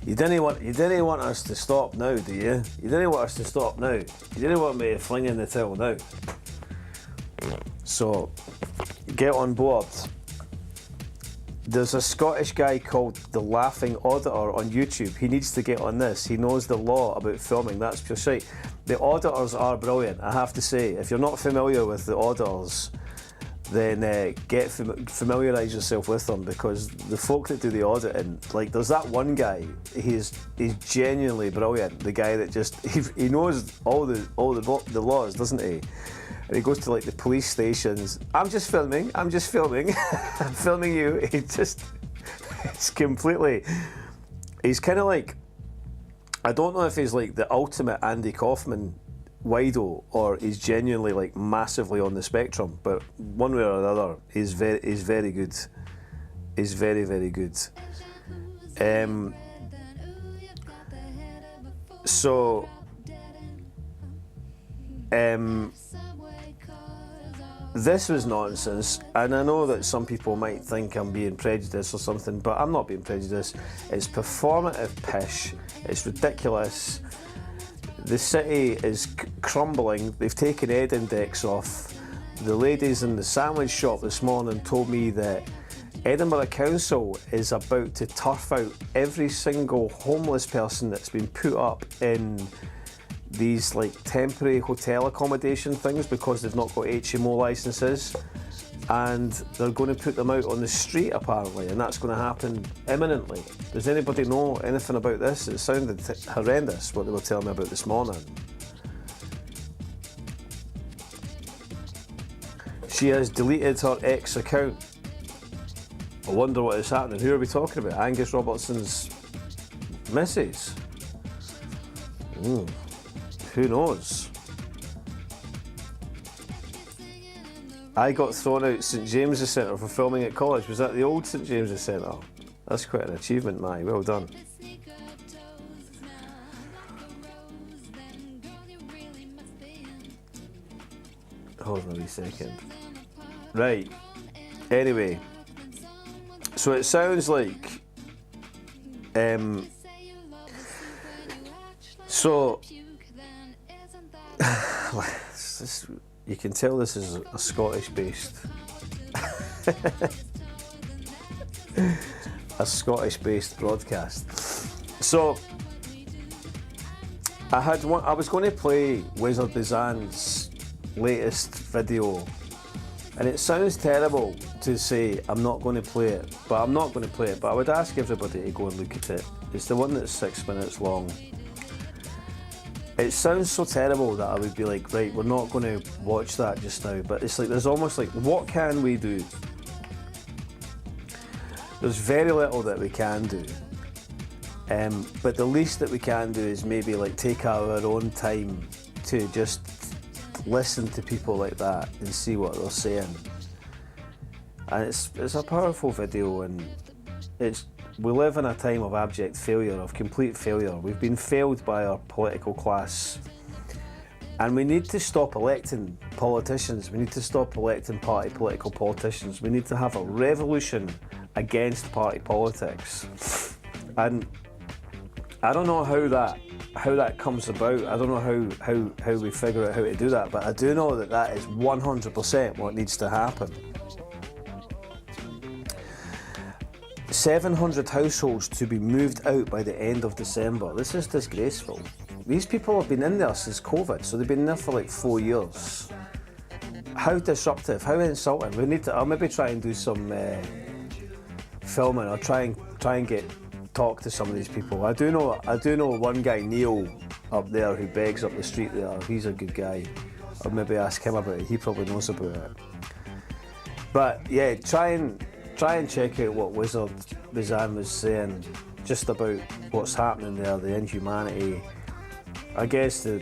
K: You didn't want us to stop now, do you? You didn't want us to stop now. You didn't want me to fling in the towel now. So get on board. There's a Scottish guy called The Laughing Auditor on YouTube. He needs to get on this. He knows the law about filming, that's just right. The auditors are brilliant, I have to say. If you're not familiar with the auditors, then familiarise yourself with them, because the folk that do the auditing, like there's that one guy, he's genuinely brilliant. The guy that just, he knows all the laws, doesn't he? And he goes to like the police stations. I'm just filming. I'm filming you. It's completely, he's kind of like, I don't know if he's like the ultimate Andy Kaufman wido or he's genuinely like massively on the spectrum, but one way or another, he's very good. He's very, very good. This was nonsense, and I know that some people might think I'm being prejudiced or something, but I'm not being prejudiced. It's performative pish, it's ridiculous. The city is crumbling. They've taken Ed Index off. The ladies in the sandwich shop this morning told me that Edinburgh Council is about to turf out every single homeless person that's been put up in these like temporary hotel accommodation things because they've not got HMO licenses, and they're going to put them out on the street apparently, and that's going to happen imminently. Does anybody know anything about this? It sounded horrendous what they were telling me about this morning. She has deleted her ex account. I wonder what is happening. Who are we talking about? Angus Robertson's missus? Who knows? I got thrown out St James's Centre for filming at college. Was that the old St James's Centre? That's quite an achievement, Mai. Well done. Hold on a wee second. Right. Anyway. So it sounds like... you can tell this is a Scottish-based broadcast. So I was going to play Wizard Bizan's latest video, and it sounds terrible to say I'm not going to play it, but I'm not going to play it. But I would ask everybody to go and look at it. It's the one that's 6 minutes long. It sounds so terrible that I would be like, right, we're not going to watch that just now, but it's like, there's almost like, what can we do? There's very little that we can do, but the least that we can do is maybe like take our own time to just listen to people like that and see what they're saying. And it's a powerful video, and we live in a time of abject failure, of complete failure. We've been failed by our political class, and we need to stop electing politicians. We need to stop electing political politicians. We need to have a revolution against party politics. And I don't know how that comes about. I don't know how we figure out how to do that, but I do know that is 100% what needs to happen. 700 households to be moved out by the end of December. This is disgraceful. These people have been in there since COVID, so they've been there for like 4 years. How disruptive, how insulting. We need to, I'll maybe try and do some filming, or try and talk to some of these people. I do know one guy, Neil, up there, who begs up the street there. He's a good guy. I'll maybe ask him about it. He probably knows about it. But yeah, try and check out what Wizard Bizan was saying just about what's happening there, the inhumanity. I guess the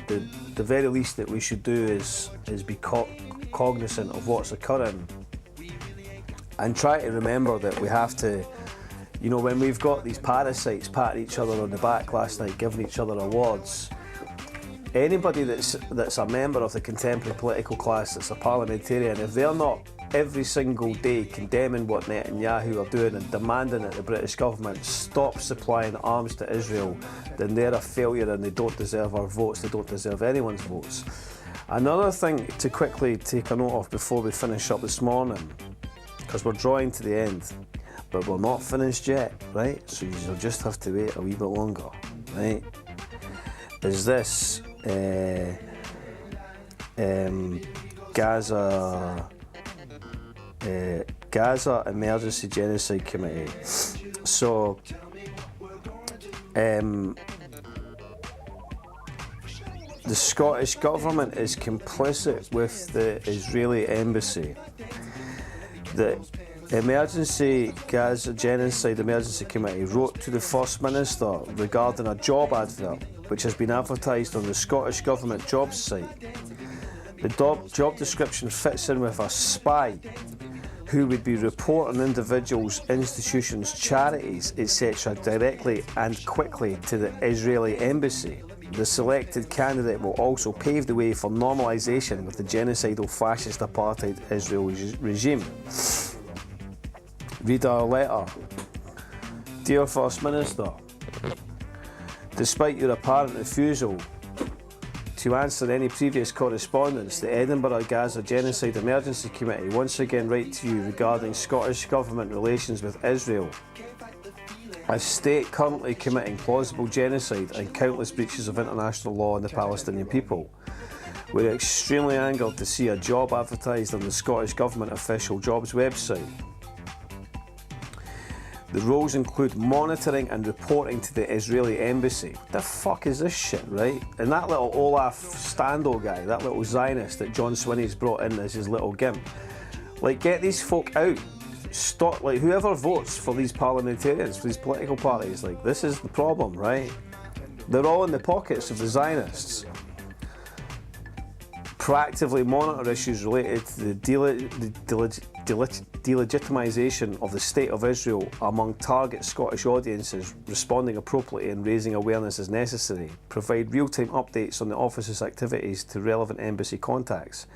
K: very least that we should do is be cognizant of what's occurring, and try to remember that we have to You know, when we've got these parasites patting each other on the back last night, giving each other awards, anybody that's a member of the contemporary political class, that's a parliamentarian, if they're not every single day condemning what Netanyahu are doing and demanding that the British government stop supplying arms to Israel, then they're a failure and they don't deserve our votes, they don't deserve anyone's votes. Another thing to quickly take a note of before we finish up this morning, because we're drawing to the end, but we're not finished yet, right? So you'll just have to wait a wee bit longer, right? Is this Gaza Emergency Genocide Committee. So the Scottish Government is complicit with the Israeli Embassy. The Emergency Gaza Genocide Emergency Committee wrote to the First Minister regarding a job advert which has been advertised on the Scottish Government jobs site. The job description fits in with a spy who would be reporting individuals, institutions, charities, etc. directly and quickly to the Israeli Embassy. The selected candidate will also pave the way for normalisation with the genocidal fascist apartheid Israel regime. Read our letter. Dear First Minister, despite your apparent refusal to answer any previous correspondence, the Edinburgh Gaza Genocide Emergency Committee once again write to you regarding Scottish Government relations with Israel. A state currently committing plausible genocide and countless breaches of international law on the Palestinian people. We're extremely angered to see a job advertised on the Scottish Government official jobs website. The roles include monitoring and reporting to the Israeli Embassy. What the fuck is this shit, right? And that little Olaf Stando guy, that little Zionist that John Swinney's brought in as his little gimp. Like, get these folk out. Stop, like, whoever votes for these parliamentarians, for these political parties, like, this is the problem, right? They're all in the pockets of the Zionists. Proactively monitor issues related to the delegitimization of the State of Israel among target Scottish audiences, responding appropriately and raising awareness as necessary. Provide real-time updates on the office's activities to relevant embassy contacts.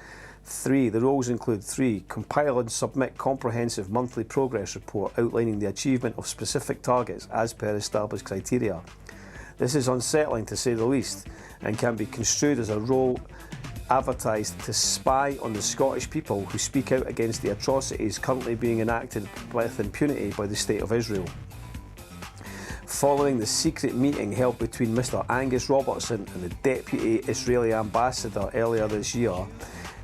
K: 3. The roles include 3. Compile and submit comprehensive monthly progress report outlining the achievement of specific targets as per established criteria. This is unsettling to say the least and can be construed as a role advertised to spy on the Scottish people who speak out against the atrocities currently being enacted with impunity by the State of Israel. Following the secret meeting held between Mr. Angus Robertson and the Deputy Israeli Ambassador earlier this year.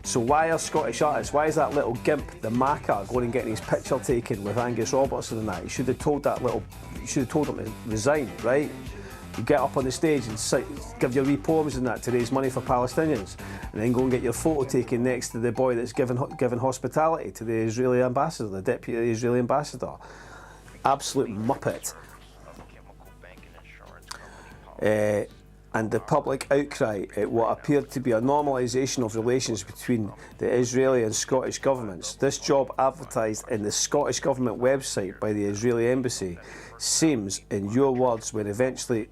K: So why are Scottish artists, why is that little gimp, the Maca, going and getting his picture taken with Angus Robertson and that? You should have told him to resign, right? You get up on the stage and give your wee poems and that to raise money for Palestinians, and then go and get your photo taken next to the boy that's given hospitality to the Israeli ambassador, the deputy Israeli ambassador. Absolute muppet. And the public outcry at what appeared to be a normalisation of relations between the Israeli and Scottish governments. This job advertised in the Scottish Government website by the Israeli Embassy seems, in your words, when eventually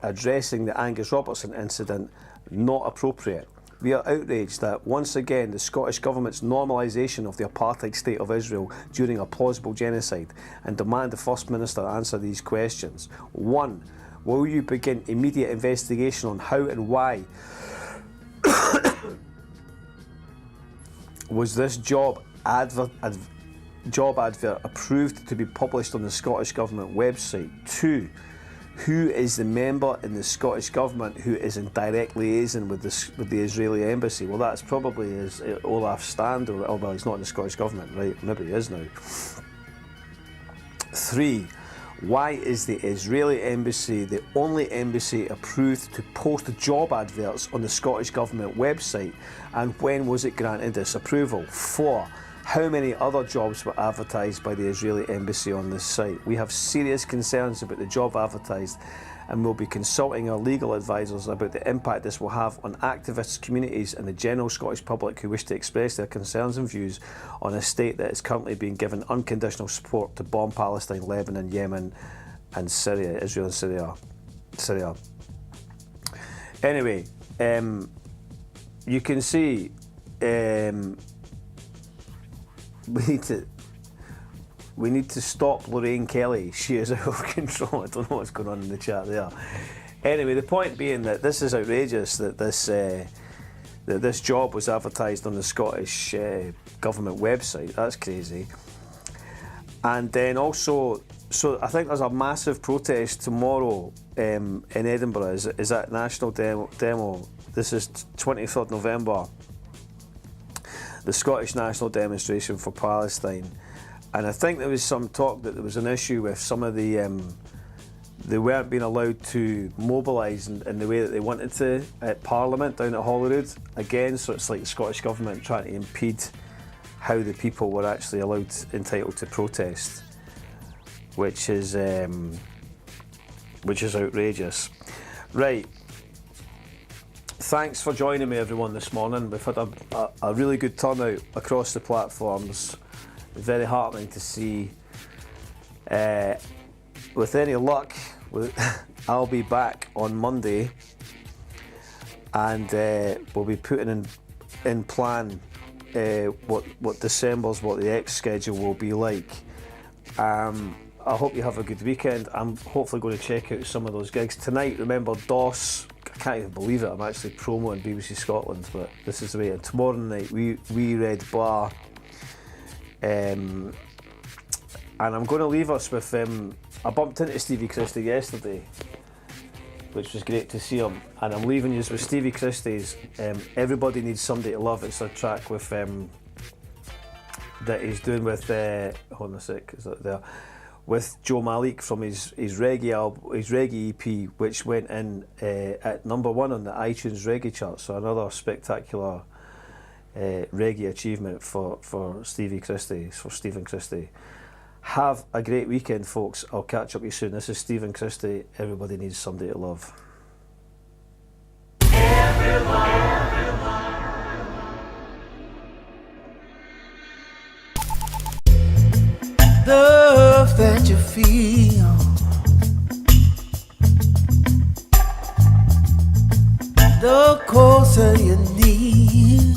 K: addressing the Angus Robertson incident, not appropriate. We are outraged that, once again, the Scottish Government's normalisation of the apartheid State of Israel during a plausible genocide, and demand the First Minister answer these questions. 1. Will you begin immediate investigation on how and why was this job advert approved to be published on the Scottish Government website? 2. Who is the member in the Scottish Government who is in direct liaison with the Israeli Embassy? Well, that's probably Olaf Stando, although he's not in the Scottish Government, right? Maybe he is now. 3. Why is the Israeli Embassy the only embassy approved to post job adverts on the Scottish Government website, and when was it granted this approval? 4. How many other jobs were advertised by the Israeli Embassy on this site? We have serious concerns about the job advertised and will be consulting our legal advisors about the impact this will have on activists, communities and the general Scottish public who wish to express their concerns and views on a state that is currently being given unconditional support to bomb Palestine, Lebanon, Yemen and Syria, Israel and Syria. Anyway, you can see we need to stop Lorraine Kelly. She is out of control. I don't know what's going on in the chat there. Anyway, the point being that this is outrageous that this job was advertised on the Scottish government website. That's crazy. And then also, so I think there's a massive protest tomorrow in Edinburgh. Is that national demo? This is 23rd November. The Scottish national demonstration for Palestine. And I think there was some talk that there was an issue with some of the, they weren't being allowed to mobilise in the way that they wanted to at Parliament down at Holyrood. Again, so it's like the Scottish Government trying to impede how the people were actually entitled to protest, which is outrageous. Right. Thanks for joining me, everyone, this morning. We've had a really good turnout across the platforms. Very heartening to see. With any luck, I'll be back on Monday, and we'll be putting in plan what December's, what the X schedule will be like. I hope you have a good weekend. I'm hopefully going to check out some of those gigs tonight. Remember, DOS. I can't even believe it. I'm actually promoting BBC Scotland, but this is the way. And tomorrow night, we Red Bar. And I'm going to leave us with, I bumped into Stevie Christie yesterday, which was great to see him, and I'm leaving you with Stevie Christie's Everybody Needs Somebody to Love. It's a track with that he's doing with, hold on a sec, is that there? With Joe Malik from his reggae album, his reggae EP, which went in at #1 on the iTunes reggae chart, so another spectacular reggae achievement for Stephen Christie. Have a great weekend, folks. I'll catch up with you soon. This is Stephen Christie. Everybody Needs Somebody to Love.
L: Love that you feel, the closer you need.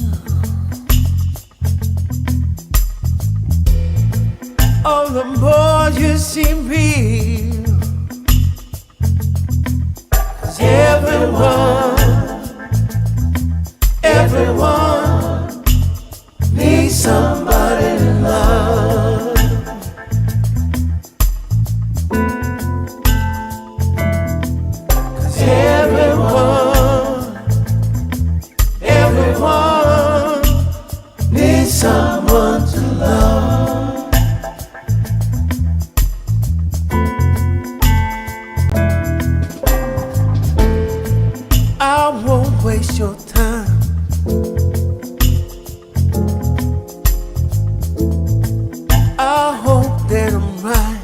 L: All the more you seem real. 'Cause everyone needs somebody to love. 'Cause everyone needs someone to love. I won't waste your time. I hope that I'm right.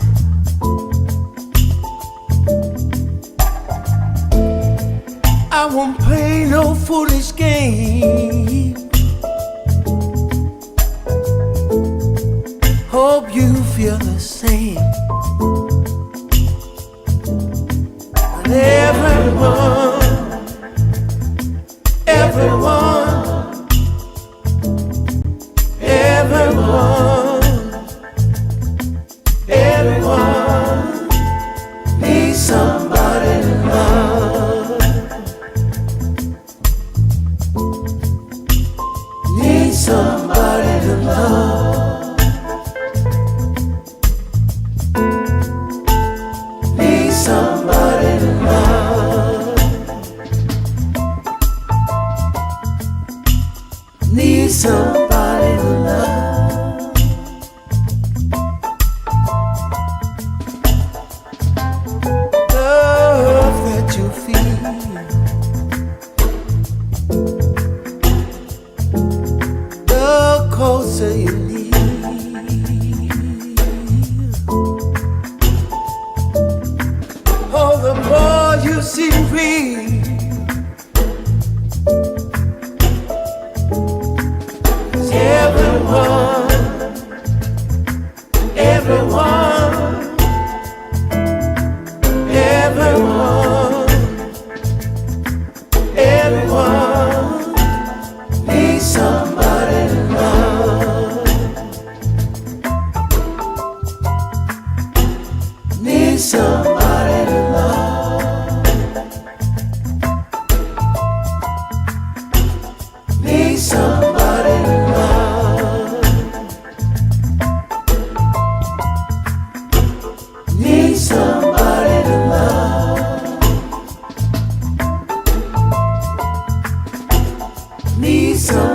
L: I won't play no foolish game. Hope you feel the same. But everyone needs somebody to love. Needs somebody to love. Needs somebody to love. Needs somebody to love. Love that you feel. The closer you need. Oh, the more needs somebody to love. Needs somebody to love. Needs somebody to love. Needs somebody to love. Needs somebody.